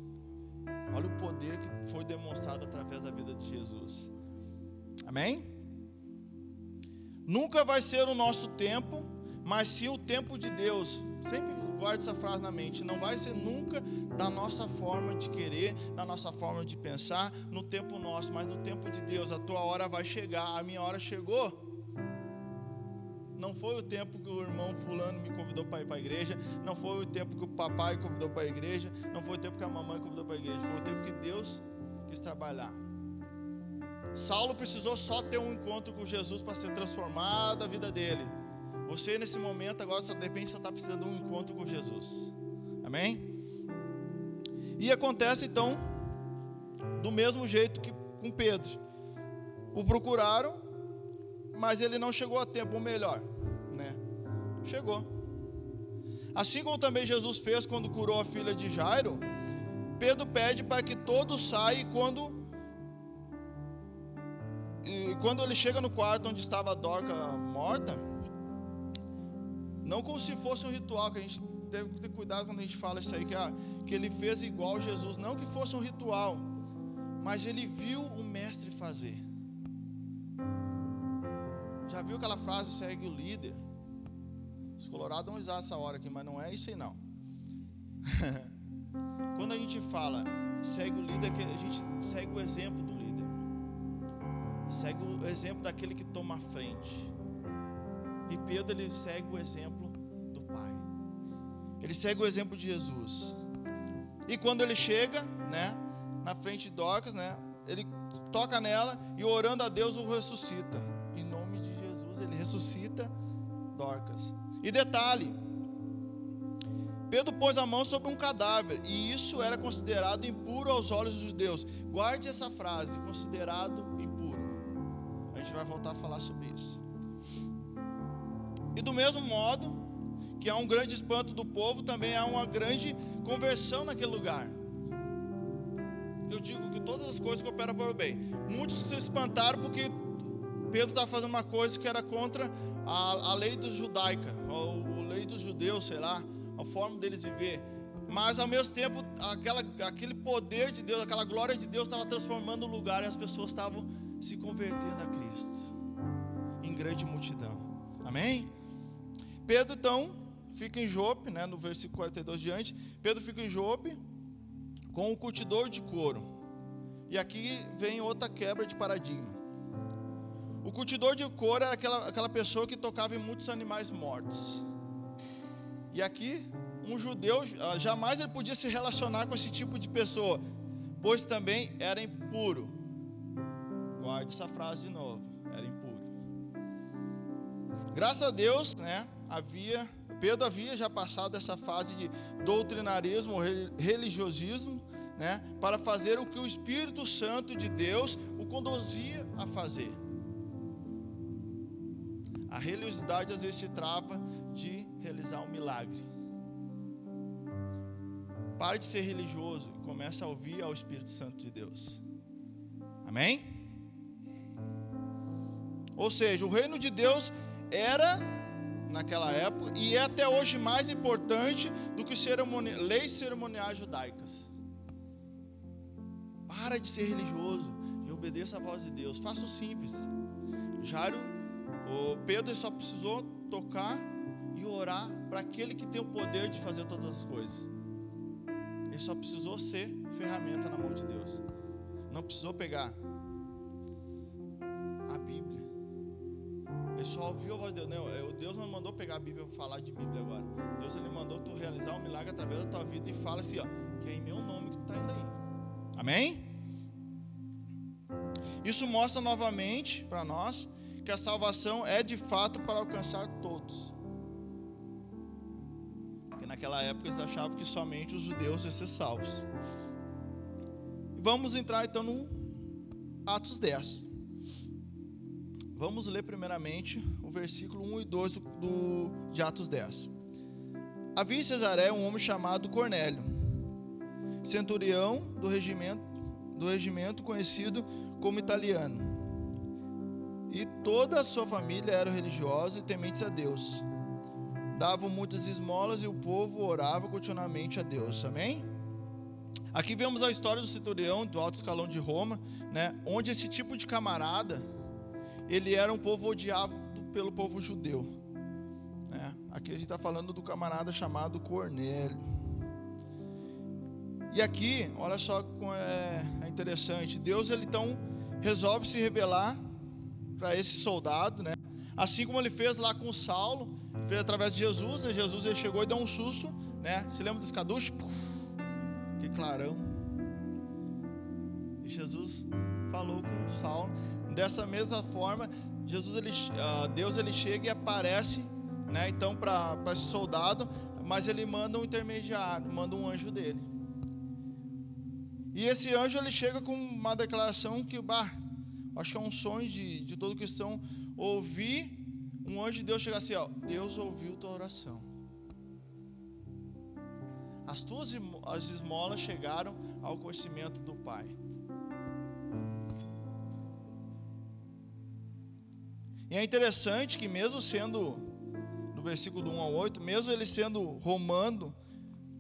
Olha o poder que foi demonstrado através da vida de Jesus. Amém? Nunca vai ser o nosso tempo, mas sim o tempo de Deus. Sempre guarde essa frase na mente: não vai ser nunca da nossa forma de querer, da nossa forma de pensar, no tempo nosso, mas no tempo de Deus. A tua hora vai chegar, a minha hora chegou. Não foi o tempo que o irmão fulano me convidou para ir para a igreja, não foi o tempo que o papai convidou para a igreja, não foi o tempo que a mamãe convidou para a igreja, foi o tempo que Deus quis trabalhar. Saulo precisou só ter um encontro com Jesus para ser transformada a vida dele. Você nesse momento agora de repente só está precisando de um encontro com Jesus. Amém? E acontece então do mesmo jeito que com Pedro. O procuraram, mas ele não chegou a tempo, ou melhor, né? Chegou. Assim como também Jesus fez quando curou a filha de Jairo, Pedro pede para que todos saiam, e quando ele chega no quarto onde estava a Dorca morta, não como se fosse um ritual, que a gente deve ter cuidado quando a gente fala isso aí, que ele fez igual Jesus, não que fosse um ritual, mas ele viu o mestre fazer. Já viu aquela frase: segue o líder? Os colorados vão usar essa hora aqui, mas não é isso aí não. Quando a gente fala segue o líder, que a gente segue o exemplo do líder. Segue o exemplo daquele que toma a frente. E Pedro, ele segue o exemplo do Pai. Ele segue o exemplo de Jesus. E quando ele chega, né, na frente de Dorcas, né, ele toca nela e orando a Deus o ressuscita. Em nome de Jesus, ele ressuscita Dorcas. E detalhe, Pedro pôs a mão sobre um cadáver, e isso era considerado impuro aos olhos dos judeus. Guarde essa frase, considerado impuro. A gente vai voltar a falar sobre isso. E do mesmo modo que há um grande espanto do povo, também há uma grande conversão naquele lugar. Eu digo que todas as coisas cooperam para o bem. Muitos se espantaram porque Pedro estava fazendo uma coisa que era contra a lei judaica, a lei dos judeus, sei lá, a forma deles viver. Mas ao mesmo tempo, aquele poder de Deus, aquela glória de Deus estava transformando o lugar, e as pessoas estavam se convertendo a Cristo em grande multidão. Amém? Pedro então fica em Jope, né, no versículo 42 diante. Pedro fica em Jope com um curtidor de couro. E aqui vem outra quebra de paradigma. O curtidor de couro era aquela pessoa que tocava em muitos animais mortos. E aqui, um judeu, jamais ele podia se relacionar com esse tipo de pessoa, pois também era impuro. Guarde essa frase de novo, era impuro. Graças a Deus, né, Pedro havia já passado essa fase de doutrinarismo, religiosismo, né, para fazer o que o Espírito Santo de Deus o conduzia a fazer. A religiosidade às vezes se trava de realizar um milagre. Pare de ser religioso e comece a ouvir ao Espírito Santo de Deus. Amém? Ou seja, o reino de Deus era, naquela época, e é até hoje mais importante do que leis cerimoniais judaicas. Para de ser religioso e obedeça a voz de Deus. Faça o simples. O Pedro só precisou tocar e orar para aquele que tem o poder de fazer todas as coisas. Ele só precisou ser ferramenta na mão de Deus. Não precisou pegar a Bíblia. Ele só ouviu a voz de Deus. Não, Deus não mandou pegar a Bíblia para falar de Bíblia agora. Deus, ele mandou tu realizar um milagre através da tua vida. E fala assim, ó, que é em meu nome que tu está indo aí. Amém? Isso mostra novamente para nós que a salvação é de fato para alcançar todos. Porque naquela época eles achavam que somente os judeus iam ser salvos. Vamos entrar então no Atos 10. Vamos ler primeiramente o versículo 1 e 2 de Atos 10. Havia em Cesareia um homem chamado Cornélio, centurião do regimento conhecido como italiano. E toda a sua família era religiosa e tementes a Deus. Davam muitas esmolas e o povo orava continuamente a Deus. Amém? Aqui vemos a história do centurião do alto escalão de Roma, né, onde esse tipo de camarada, ele era um povo odiado pelo povo judeu. Né? Aqui a gente está falando do camarada chamado Cornélio. E aqui, olha só como é interessante. Deus, ele então resolve se revelar para esse soldado, né? Assim como ele fez lá com Saulo, fez através de Jesus, né? Jesus, ele chegou e deu um susto, né? Se lembra dos caduchos? Que clarão. E Jesus falou com Saulo. Dessa mesma forma, Deus, ele chega e aparece, né? Então para esse soldado, mas ele manda um intermediário, manda um anjo dele. E esse anjo, ele chega com uma declaração que, acho que é um sonho de todo cristão, ouvir um anjo de Deus chegar assim, ó, Deus ouviu tua oração. As esmolas chegaram ao conhecimento do Pai. E é interessante que mesmo sendo, no versículo 1 ao 8, mesmo ele sendo romano,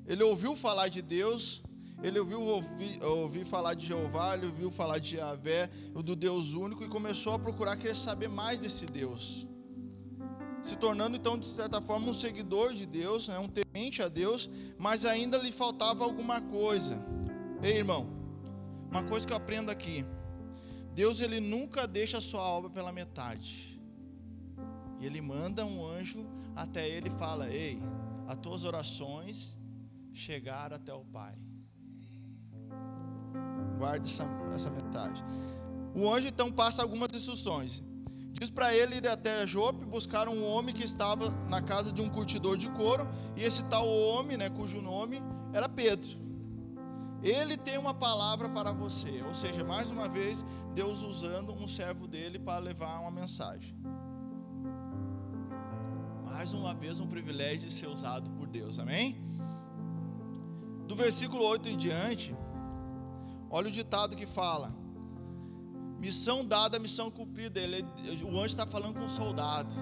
ele ouviu falar de Deus. Ele ouviu falar de Jeová, ele ouviu falar de Yahvé, do Deus único, e começou a procurar querer saber mais desse Deus, se tornando então de certa forma um seguidor de Deus, né, um temente a Deus, mas ainda lhe faltava alguma coisa. Ei, irmão, uma coisa que eu aprendo aqui: Deus, ele nunca deixa a sua obra pela metade. E ele manda um anjo até ele e fala: ei, as tuas orações chegaram até o Pai. Guarde essa metade. O anjo então passa algumas instruções. Diz para ele ir até Jope buscar um homem que estava na casa de um curtidor de couro. E esse tal homem, né, cujo nome era Pedro. Ele tem uma palavra para você. Ou seja, mais uma vez, Deus usando um servo dele para levar uma mensagem. Mais uma vez, um privilégio de ser usado por Deus, amém? Do versículo 8 em diante, olha o ditado que fala: missão dada, missão cumprida. O anjo está falando com um soldado.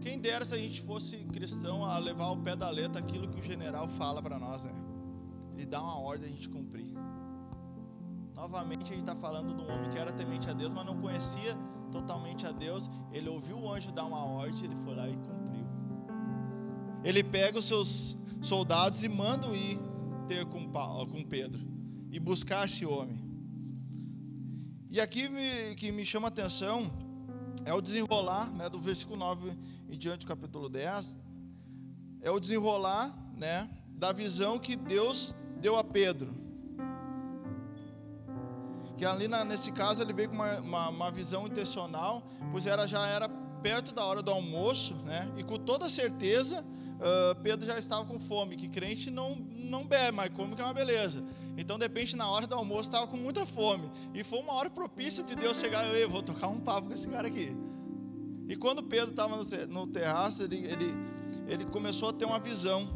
Quem dera se a gente fosse cristão a levar ao pé da letra aquilo que o general fala para nós, né? Ele dá uma ordem a gente cumprir. Novamente a gente está falando de um homem que era temente a Deus, mas não conhecia totalmente a Deus. Ele ouviu o anjo dar uma ordem, ele foi lá e cumpriu. Ele pega os seus soldados e manda ir ter com Pedro e buscar esse homem. E aqui que me chama a atenção é o desenrolar, né, do versículo 9 em diante do capítulo 10, é o desenrolar, né, da visão que Deus deu a Pedro. Que ali nesse caso ele veio com uma visão intencional, pois já era perto da hora do almoço, né, e com toda certeza Pedro já estava com fome, que crente não bebe, mas come, que é uma beleza. Então, de repente, na hora do almoço, estava com muita fome. E foi uma hora propícia de Deus chegar e eu vou tocar um papo com esse cara aqui. E quando Pedro estava no terraço, ele começou a ter uma visão.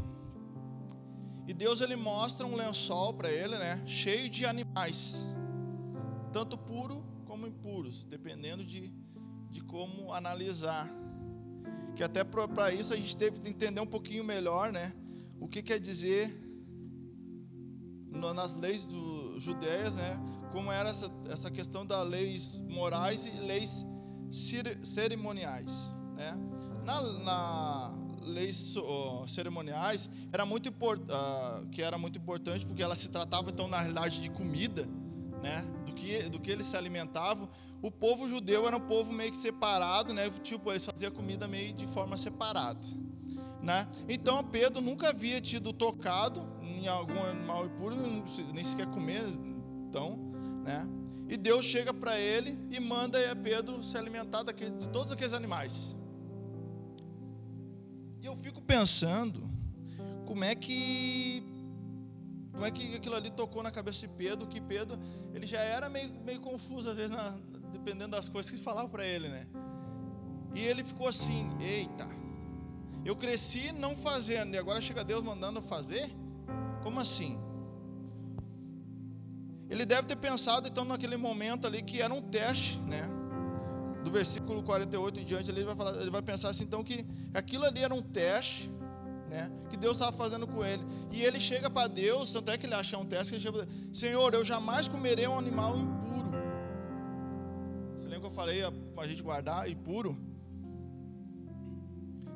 E Deus, ele mostra um lençol para ele, né, cheio de animais, tanto puro como impuros, dependendo de como analisar. Que até para isso a gente teve que entender um pouquinho melhor, né, o que quer dizer nas leis judeias, né, como era essa questão das leis morais e leis cerimoniais, né. Na leis cerimoniais era muito importante, porque ela se tratava então na realidade de comida, né, do que eles se alimentavam. O povo judeu era um povo meio que separado, né, tipo, eles faziam comida meio de forma separada, né? Então Pedro nunca havia tido tocado em algum animal impuro, nem sequer comer, então, né? E Deus chega para ele e manda Pedro se alimentar de todos aqueles animais. E eu fico pensando como é que aquilo ali tocou na cabeça de Pedro, que Pedro, ele já era meio confuso às vezes, dependendo das coisas que falavam para ele, né? E ele ficou assim: eita, eu cresci não fazendo, e agora chega Deus mandando eu fazer? Como assim? Ele deve ter pensado então naquele momento ali que era um teste, né? Do versículo 48 em diante, ele vai pensar assim, então, que aquilo ali era um teste, né, que Deus estava fazendo com ele. E ele chega para Deus, tanto é que ele acha um teste, que ele chega para Deus: Senhor, eu jamais comerei um animal impuro. Você lembra que eu falei para a gente guardar impuro?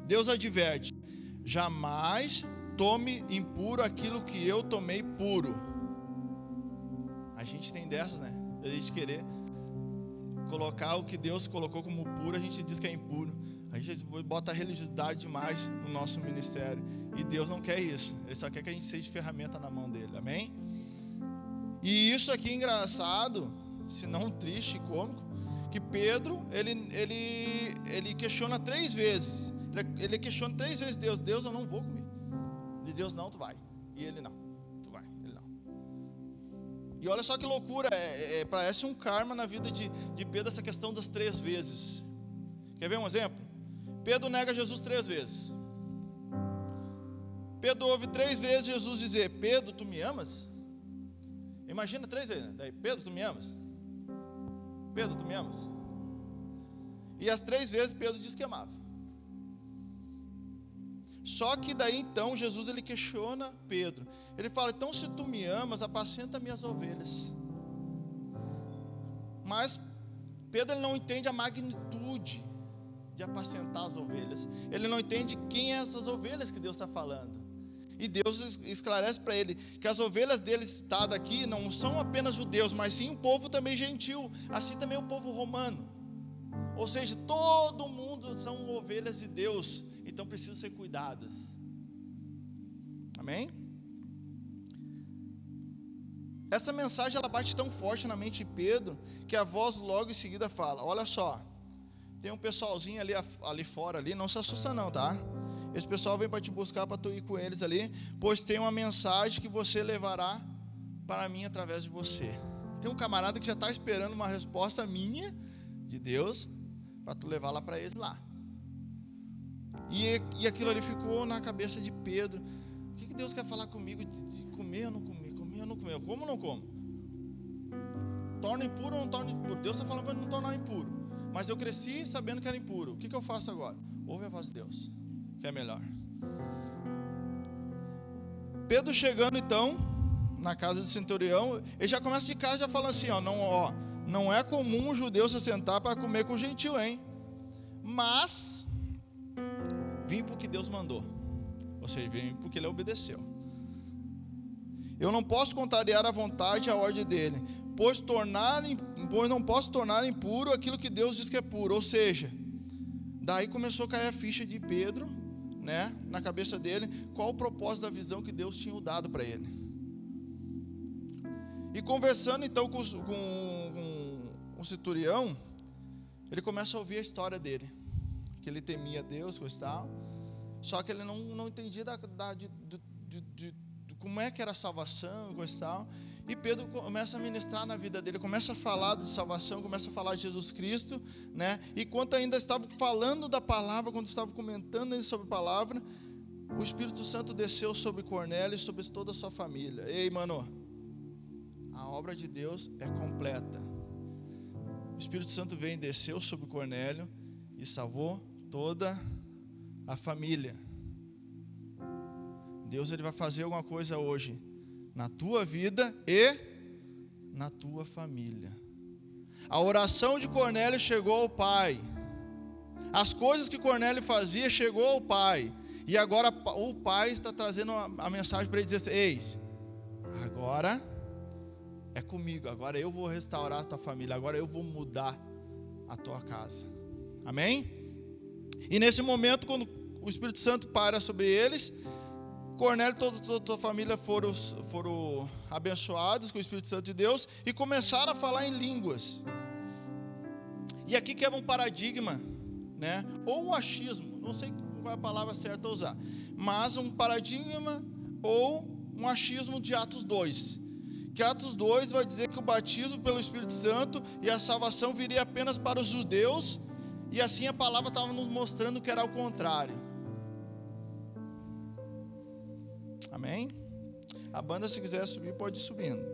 Deus adverte: jamais tome impuro aquilo que eu tomei puro. A gente tem dessas, né? A gente querer colocar o que Deus colocou como puro, a gente diz que é impuro. A gente bota religiosidade demais no nosso ministério. E Deus não quer isso. Ele só quer que a gente seja ferramenta na mão dele. Amém? E isso aqui é engraçado, se não triste e cômico, que Pedro, ele questiona 3 vezes. Ele questiona 3 vezes Deus: Deus, eu não vou comer. E Deus: não, tu vai. E ele: não, tu vai. Ele: não. E olha só que loucura, parece um karma na vida de Pedro, essa questão das 3 vezes. Quer ver um exemplo? Pedro nega Jesus 3 vezes. Pedro ouve 3 vezes Jesus dizer: Pedro, tu me amas? Imagina 3 vezes, daí: Pedro, tu me amas? Pedro, tu me amas? E as 3 vezes Pedro disse que amava. Só que daí então Jesus, ele questiona Pedro. Ele fala: então, se tu me amas, apacenta minhas ovelhas. Mas Pedro, ele não entende a magnitude de apacentar as ovelhas. Ele não entende quem é essas ovelhas que Deus está falando. E Deus esclarece para ele que as ovelhas dele citadas aqui não são apenas judeus, mas sim um povo também gentil, assim também o povo romano. Ou seja, todo mundo são ovelhas de Deus, então precisam ser cuidadas. Amém? Essa mensagem ela bate tão forte na mente de Pedro que a voz logo em seguida fala: olha só, tem um pessoalzinho ali fora ali, não se assusta não, tá? Esse pessoal vem para te buscar, para tu ir com eles ali, pois tem uma mensagem que você levará para mim através de você. Tem um camarada que já está esperando uma resposta minha, de Deus, para tu levar lá para eles lá. E aquilo ali ficou na cabeça de Pedro. O que Deus quer falar comigo? De comer ou não comer? Comer ou não comer? Como ou não como? Torna impuro ou não torna impuro? Deus está falando para não tornar impuro. Mas eu cresci sabendo que era impuro. O que eu faço agora? Ouve a voz de Deus, que é melhor. Pedro chegando então na casa do centurião, ele já começa de casa já falando assim, não é comum o judeu se sentar para comer com o gentil, hein? Mas vim porque Deus mandou. Ou seja, vim porque ele obedeceu. Eu não posso contrariar a vontade e a ordem dele, pois não posso tornar impuro aquilo que Deus diz que é puro. Ou seja, daí começou a cair a ficha de Pedro, né, na cabeça dele, qual o propósito da visão que Deus tinha dado para ele. E conversando então com o centurião, ele começa a ouvir a história dele, que ele temia Deus, coisa e tal, só que ele não entendia de como é que era a salvação, coisa e tal. E Pedro começa a ministrar na vida dele, começa a falar de salvação, começa a falar de Jesus Cristo, né? E quando ainda estava falando da palavra, quando estava comentando sobre a palavra, o Espírito Santo desceu sobre Cornélio e sobre toda a sua família. Ei, mano, a obra de Deus é completa. O Espírito Santo veio e desceu sobre Cornélio e salvou toda a família. Deus ele vai fazer alguma coisa hoje na tua vida e na tua família. A oração de Cornélio chegou ao Pai. As coisas que Cornélio fazia chegou ao Pai. E agora o Pai está trazendo a mensagem para ele dizer assim: ei, agora é comigo, agora eu vou restaurar a tua família, agora eu vou mudar a tua casa. Amém? E nesse momento, quando o Espírito Santo para sobre eles, Cornélio e toda a tua família foram abençoados com o Espírito Santo de Deus e começaram a falar em línguas. E aqui quebra um paradigma, né? Ou um achismo, não sei qual é a palavra certa a usar, mas um paradigma ou um achismo de Atos 2. Que Atos 2 vai dizer que o batismo pelo Espírito Santo e a salvação viria apenas para os judeus, e assim a palavra estava nos mostrando que era o contrário. Amém? A banda, se quiser subir, pode ir subindo.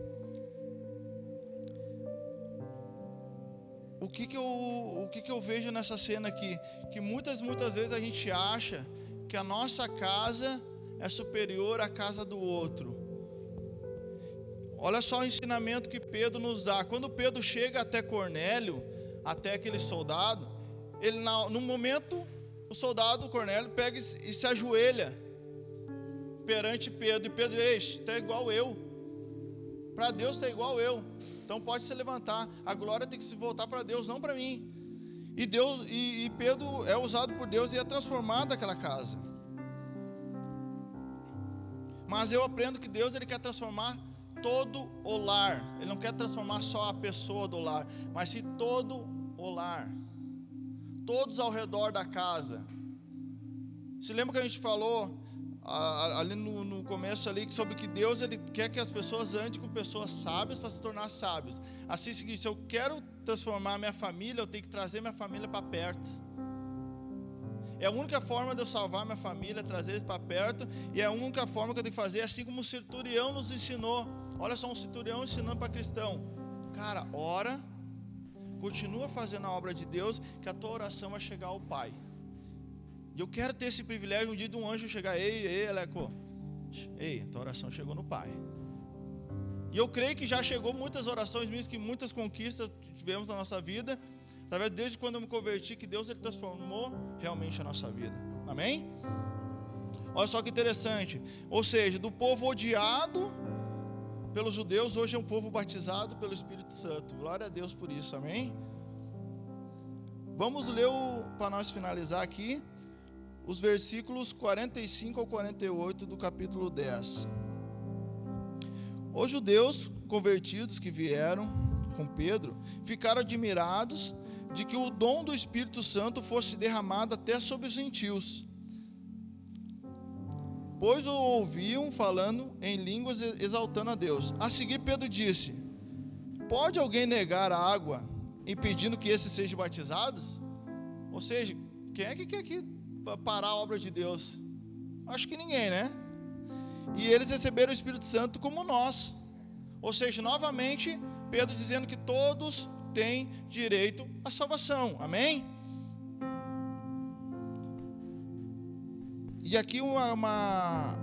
O que eu vejo nessa cena aqui? Que muitas vezes a gente acha que a nossa casa é superior à casa do outro. Olha só o ensinamento que Pedro nos dá. Quando Pedro chega até Cornélio, até aquele soldado, no momento, o soldado Cornélio pega e se ajoelha perante Pedro, e Pedro diz: está igual eu, para Deus está igual eu, então pode se levantar, a glória tem que se voltar para Deus, não para mim. E Pedro é usado por Deus e é transformado aquela casa. Mas eu aprendo que Deus ele quer transformar todo o lar, ele não quer transformar só a pessoa do lar, mas sim todo o lar, todos ao redor da casa. Se lembra que a gente falou ali no começo ali, sobre que Deus ele quer que as pessoas andem com pessoas sábias para se tornar sábios. Assim, se eu quero transformar minha família, eu tenho que trazer minha família para perto. É a única forma de eu salvar minha família, trazer eles para perto. E é a única forma que eu tenho que fazer, assim como o centurião nos ensinou. Olha só, um centurião ensinando para cristão: cara, ora, continua fazendo a obra de Deus, que a tua oração vai chegar ao Pai. E eu quero ter esse privilégio um dia de um anjo chegar: ei, Eleco, ei, a tua oração chegou no Pai. E eu creio que já chegou muitas orações minhas, que muitas conquistas tivemos na nossa vida, através desde quando eu me converti, que Deus ele transformou realmente a nossa vida. Amém? Olha só que interessante. Ou seja, do povo odiado pelos judeus, hoje é um povo batizado pelo Espírito Santo. Glória a Deus por isso, amém? Vamos ler, para nós finalizar aqui, os versículos 45 ao 48 do capítulo 10. Os judeus convertidos que vieram com Pedro ficaram admirados de que o dom do Espírito Santo fosse derramado até sobre os gentios, pois o ouviam falando em línguas, exaltando a Deus. A seguir Pedro disse: pode alguém negar a água, impedindo que esses sejam batizados? Ou seja, quem é que quer aqui parar a obra de Deus? Acho que ninguém, né? E eles receberam o Espírito Santo como nós. Ou seja, novamente, Pedro dizendo que todos têm direito à salvação, amém? E aqui uma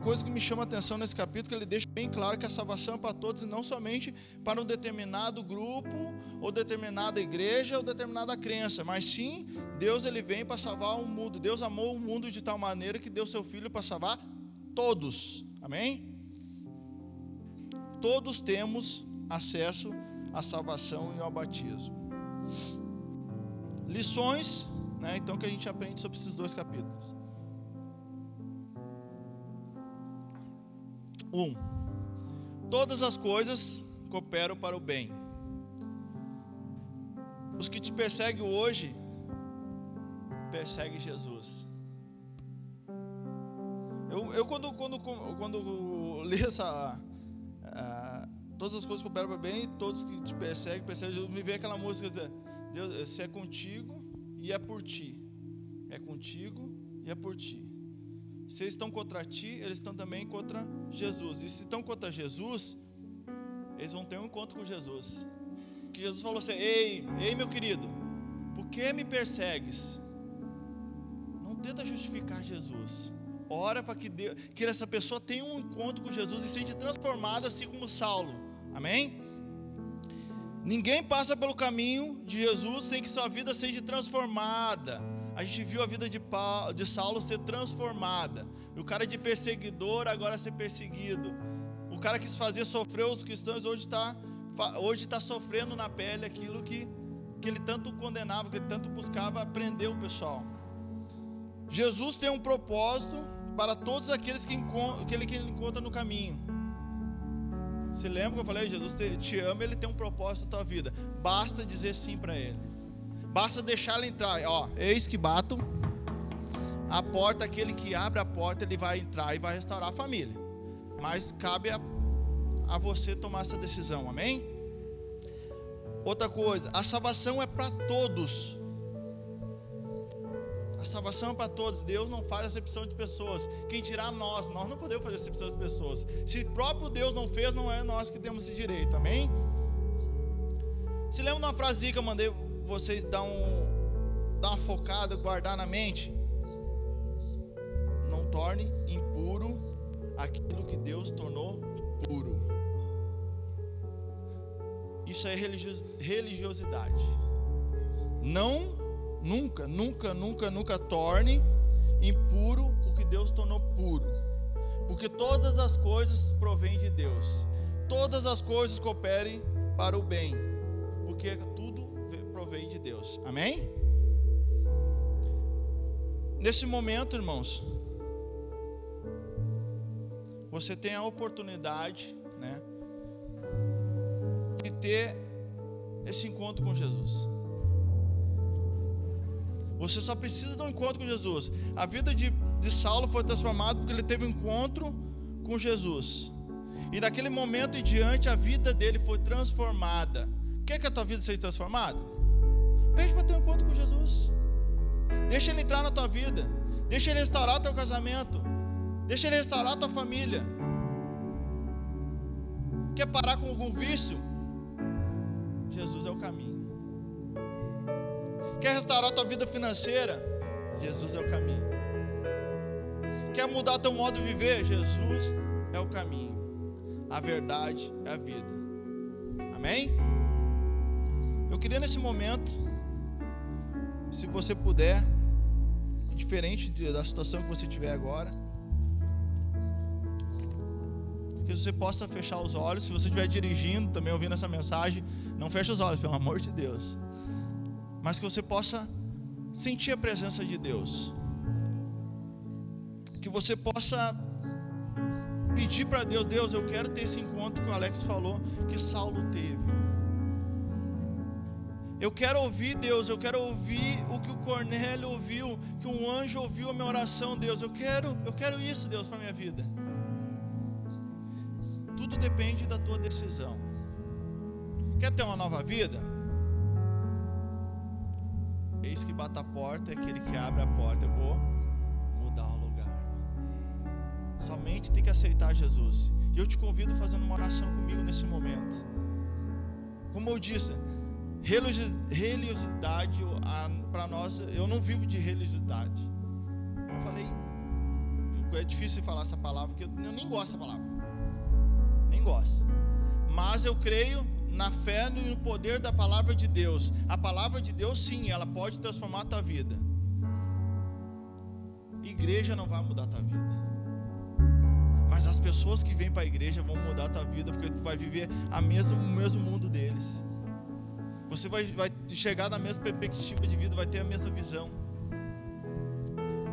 coisa que me chama a atenção nesse capítulo, que ele deixa bem claro que a salvação é para todos e não somente para um determinado grupo, ou determinada igreja, ou determinada crença, mas sim, Deus ele vem para salvar o mundo. Deus amou o mundo de tal maneira que deu seu Filho para salvar todos, amém? Todos temos acesso à salvação e ao batismo. Lições, né, então, que a gente aprende sobre esses dois capítulos. 1. Todas as coisas cooperam para o bem. Os que te perseguem hoje, perseguem Jesus. Eu quando li essa... todas as coisas cooperam para o bem, todos que te perseguem Jesus, me veio aquela música, Deus, se é contigo e é por ti. É contigo e é por ti. Se eles estão contra ti, eles estão também contra Jesus. E se estão contra Jesus, eles vão ter um encontro com Jesus. Que Jesus falou assim: ei meu querido, por que me persegues? Não tenta justificar Jesus. Ora para que essa pessoa tenha um encontro com Jesus e seja transformada assim como Saulo. Amém? Ninguém passa pelo caminho de Jesus sem que sua vida seja transformada. A gente viu a vida de Saulo ser transformada. O cara de perseguidor agora ser perseguido. O cara que fazia sofrer os cristãos hoje está sofrendo na pele aquilo que ele tanto condenava, que ele tanto buscava prender o pessoal. Jesus tem um propósito para todos aqueles que ele encontra no caminho. Você lembra que eu falei? Jesus te ama, ele tem um propósito na tua vida. Basta dizer sim para ele. Basta deixar ele entrar. Ó, eis que bato a porta, aquele que abre a porta, ele vai entrar e vai restaurar a família. Mas cabe a você tomar essa decisão, amém? Outra coisa, a salvação é para todos. A salvação é para todos. Deus não faz acepção de pessoas. Quem dirá nós não podemos fazer acepção de pessoas. Se próprio Deus não fez, não é nós que temos esse direito, amém? Se lembra de uma frase que eu mandei vocês dar uma focada, guardar na mente? Não torne impuro aquilo que Deus tornou puro. Isso é religiosidade. Nunca torne impuro o que Deus tornou puro. Porque todas as coisas provêm de Deus. Todas as coisas cooperem para o bem. Porque tudo provém de Deus. Amém? Nesse momento, irmãos, você tem a oportunidade, né, de ter esse encontro com Jesus. Você só precisa de um encontro com Jesus. A vida de Saulo foi transformada porque ele teve um encontro com Jesus. E daquele momento em diante a vida dele foi transformada. Quer que a tua vida seja transformada? Pede para ter um encontro com Jesus. Deixa ele entrar na tua vida. Deixa ele restaurar o teu casamento. Deixa ele restaurar a tua família. Quer parar com algum vício? Jesus é o caminho. Quer restaurar a tua vida financeira? Jesus é o caminho. Quer mudar teu modo de viver? Jesus é o caminho. A verdade é a vida. Amém? Eu queria nesse momento, se você puder, diferente da situação que você tiver agora, que você possa fechar os olhos. Se você estiver dirigindo, também ouvindo essa mensagem, não feche os olhos, pelo amor de Deus. Mas que você possa sentir a presença de Deus. Que você possa pedir para Deus: Deus, eu quero ter esse encontro que o Alex falou, que Saulo teve. Eu quero ouvir, Deus, eu quero ouvir o que o Cornélio ouviu, que um anjo ouviu a minha oração, Deus. Eu quero isso, Deus, para a minha vida. Tudo depende da tua decisão. Quer ter uma nova vida? Eis que bate a porta, é aquele que abre a porta. Eu vou mudar o lugar. Somente tem que aceitar Jesus. E eu te convido fazendo uma oração comigo nesse momento. Como eu disse, religiosidade para nós, eu não vivo de religiosidade. Eu falei, é difícil falar essa palavra, porque eu nem gosto dessa palavra. Nem gosto. Mas eu creio na fé e no poder da palavra de Deus. A palavra de Deus, sim, ela pode transformar a tua vida. Igreja não vai mudar a tua vida, mas as pessoas que vêm para a igreja vão mudar a tua vida, porque tu vai viver o mesmo mundo deles. Você vai chegar na mesma perspectiva de vida, vai ter a mesma visão.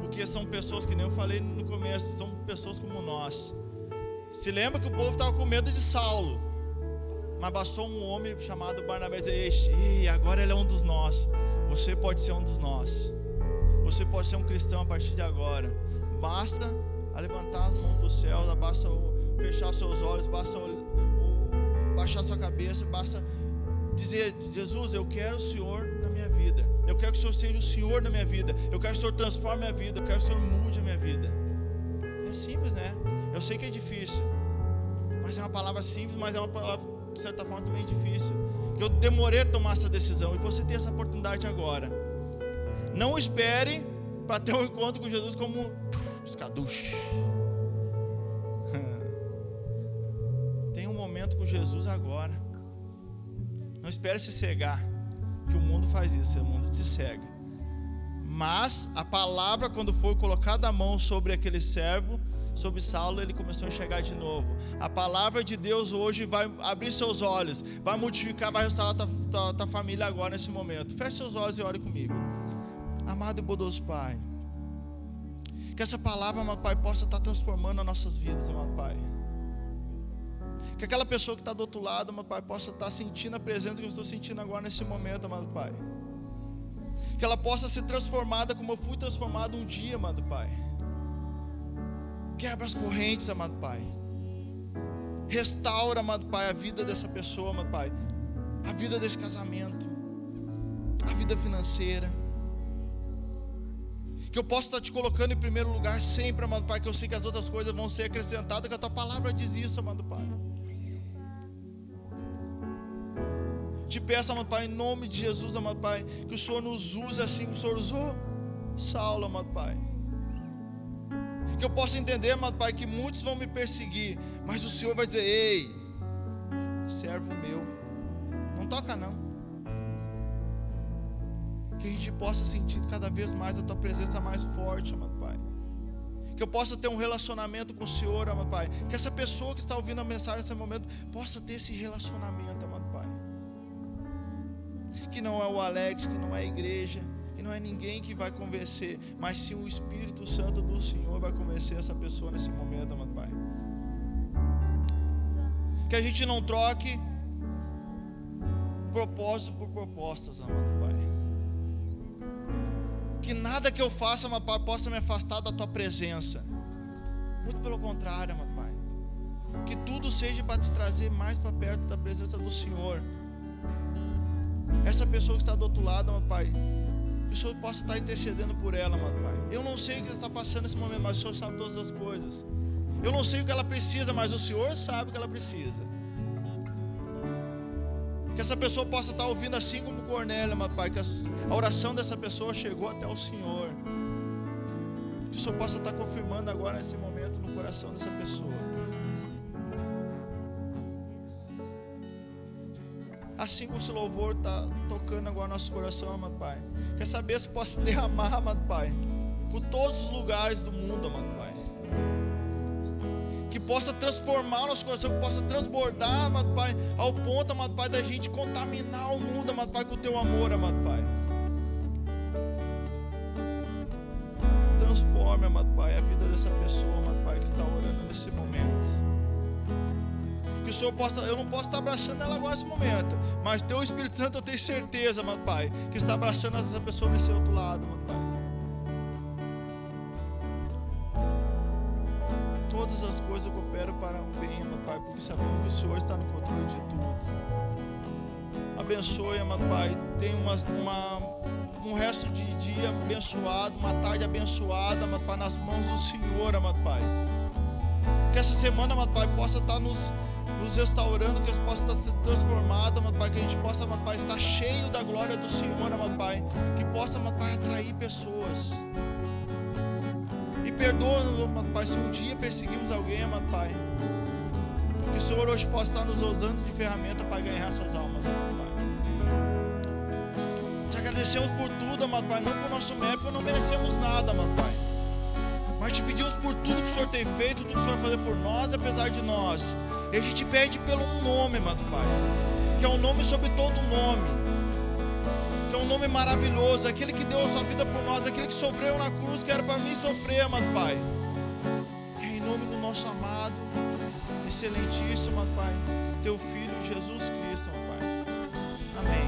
Porque são pessoas, que nem eu falei no começo, são pessoas como nós. Se lembra que o povo estava com medo de Saulo, mas bastou um homem chamado Barnabé dizer: agora ele é um dos nossos. Você pode ser um dos nossos. Você pode ser um cristão a partir de agora. Basta levantar as mãos para o céu, basta fechar seus olhos, basta baixar sua cabeça, basta dizer: Jesus, eu quero o Senhor na minha vida. Eu quero que o Senhor seja o Senhor na minha vida. Eu quero que o Senhor transforme a minha vida. Eu quero que o Senhor mude a minha vida. É simples, né? Eu sei que é difícil, mas é uma palavra simples, mas é uma palavra de certa forma também difícil. Que eu demorei a tomar essa decisão, e você tem essa oportunidade agora. Não espere para ter um encontro com Jesus como escaduche. Tem um momento com Jesus agora. Não espere se cegar, que o mundo faz isso, o mundo te cega. Mas a palavra, quando foi colocada a mão sobre aquele servo, sobre Saulo, ele começou a enxergar de novo. A palavra de Deus hoje vai abrir seus olhos, vai modificar, vai restaurar tua família agora nesse momento. Feche seus olhos e ore comigo. Amado e bondoso Pai, que essa palavra, amado Pai, possa estar transformando as nossas vidas, amado Pai. Que aquela pessoa que está do outro lado, amado Pai, possa estar sentindo a presença que eu estou sentindo agora nesse momento, amado Pai. Que ela possa ser transformada como eu fui transformado um dia, amado Pai. Quebra as correntes, amado Pai. Restaura, amado Pai, a vida dessa pessoa, amado Pai. A vida desse casamento, a vida financeira. Que eu possa estar te colocando em primeiro lugar sempre, amado Pai. Que eu sei que as outras coisas vão ser acrescentadas, que a tua palavra diz isso, amado Pai. Te peço, amado Pai, em nome de Jesus, amado Pai, que o Senhor nos use assim como o Senhor usou Saulo, amado Pai. Que eu possa entender, amado Pai, que muitos vão me perseguir, mas o Senhor vai dizer: ei, servo meu, não toca não. Que a gente possa sentir cada vez mais a tua presença mais forte, amado Pai. Que eu possa ter um relacionamento com o Senhor, amado Pai. Que essa pessoa que está ouvindo a mensagem nesse momento possa ter esse relacionamento, amado Pai. Que não é o Alex, que não é a igreja, que não é ninguém que vai convencer, mas sim o Espírito Santo do Senhor vai convencer essa pessoa nesse momento, amado Pai. Que a gente não troque propósito por propostas, amado Pai. Que nada que eu faça, amado Pai, possa me afastar da tua presença. Muito pelo contrário, amado Pai. Que tudo seja para te trazer mais para perto da presença do Senhor. Essa pessoa que está do outro lado, amado Pai, que o Senhor possa estar intercedendo por ela, amado Pai. Eu não sei o que ela está passando nesse momento, mas o Senhor sabe todas as coisas. Eu não sei o que ela precisa, mas o Senhor sabe o que ela precisa. Que essa pessoa possa estar ouvindo assim como Cornélio, amado Pai, que a oração dessa pessoa chegou até o Senhor. Que o Senhor possa estar confirmando agora nesse momento no coração dessa pessoa. Assim como esse louvor está tocando agora no nosso coração, amado Pai. Que essa bênção possa se derramar, amado Pai, por todos os lugares do mundo, amado Pai. Que possa transformar o nosso coração, que possa transbordar, amado Pai, ao ponto, amado Pai, da gente contaminar o mundo, amado Pai, com o Teu amor, amado Pai. Transforme, amado Pai, a vida dessa pessoa, amado Pai, que está orando nesse momento. Que o Senhor possa, eu não posso estar abraçando ela agora nesse momento, mas Teu Espírito Santo, eu tenho certeza, amado Pai, que está abraçando essa pessoa nesse outro lado, amado Pai. Todas as coisas cooperam para um bem, amado Pai, porque sabemos que o Senhor está no controle de tudo. Abençoe, amado Pai, tenha um resto de dia abençoado, uma tarde abençoada, amado Pai, nas mãos do Senhor, amado Pai. Que essa semana, amado Pai, possa estar nos restaurando, que possa estar sendo transformada, amado Pai, que a gente possa, amado Pai, estar cheio da glória do Senhor, amado Pai, que possa, amado Pai, atrair pessoas. E perdoa, amado Pai, se um dia perseguimos alguém, amado Pai, que o Senhor hoje possa estar nos usando de ferramenta para ganhar essas almas, amado Pai. Te agradecemos por tudo, amado Pai, não por nosso mérito, porque não merecemos nada, amado Pai. Mas te pedimos por tudo que o Senhor tem feito, tudo que o Senhor vai fazer por nós, apesar de nós. E a gente pede pelo um nome, amado Pai, que é um nome sobre todo nome, que é um nome maravilhoso, aquele que deu a sua vida por nós, aquele que sofreu na cruz, que era para mim sofrer, amado Pai. Que é em nome do nosso amado, excelentíssimo, amado Pai, Teu Filho Jesus Cristo, amado Pai. Amém.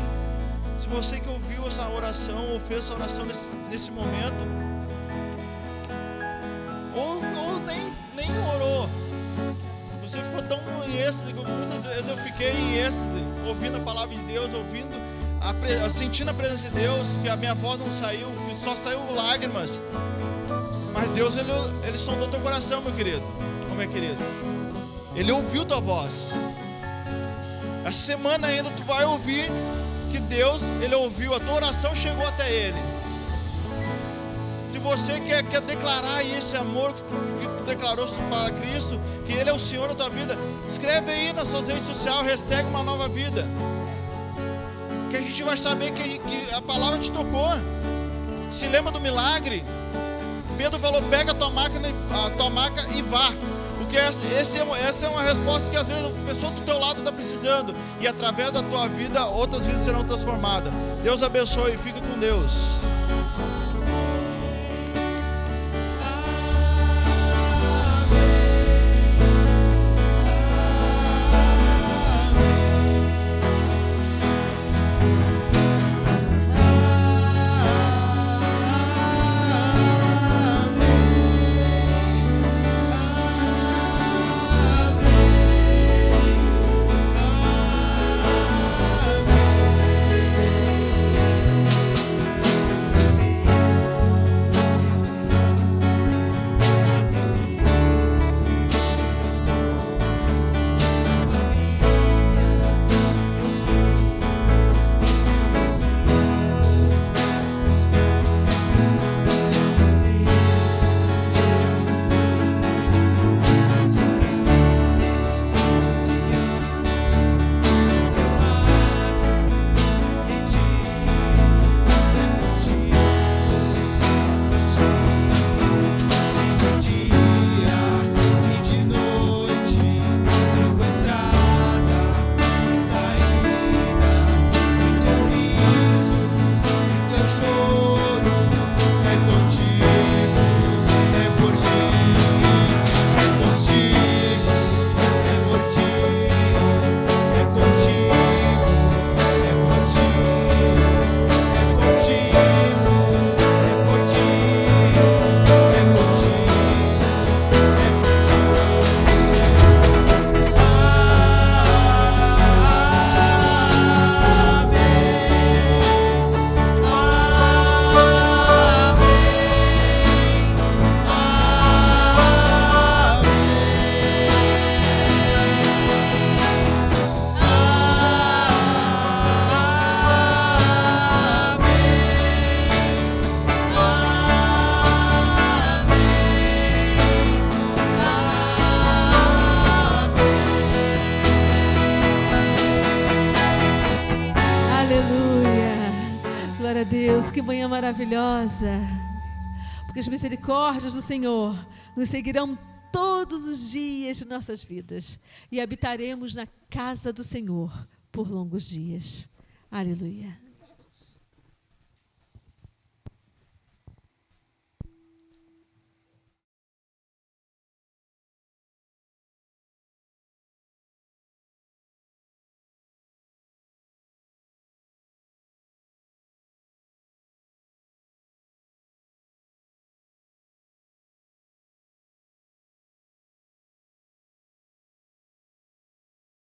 Se você que ouviu essa oração, ou fez essa oração nesse momento, ou nem orou, você ficou tão em êxtase, como muitas vezes eu fiquei em êxtase, ouvindo a palavra de Deus, sentindo a presença de Deus, que a minha voz não saiu, só saiu lágrimas. Mas Deus, Ele sondou teu coração, meu querido, minha querida. Ele ouviu tua voz. Essa semana ainda tu vai ouvir que Deus, Ele ouviu, a tua oração chegou até Ele. Se você quer declarar esse amor que tu declarou para Cristo, que Ele é o Senhor da tua vida, escreve aí nas suas redes sociais, hashtag uma nova vida, que a gente vai saber que a palavra te tocou. Se lembra do milagre? Pedro falou, pega a tua maca e vá, porque essa é uma resposta que às vezes a pessoa do teu lado está precisando, e através da tua vida outras vidas serão transformadas. Deus abençoe e fica com Deus. Deus, que manhã maravilhosa, porque as misericórdias do Senhor nos seguirão todos os dias de nossas vidas e habitaremos na casa do Senhor por longos dias. Aleluia.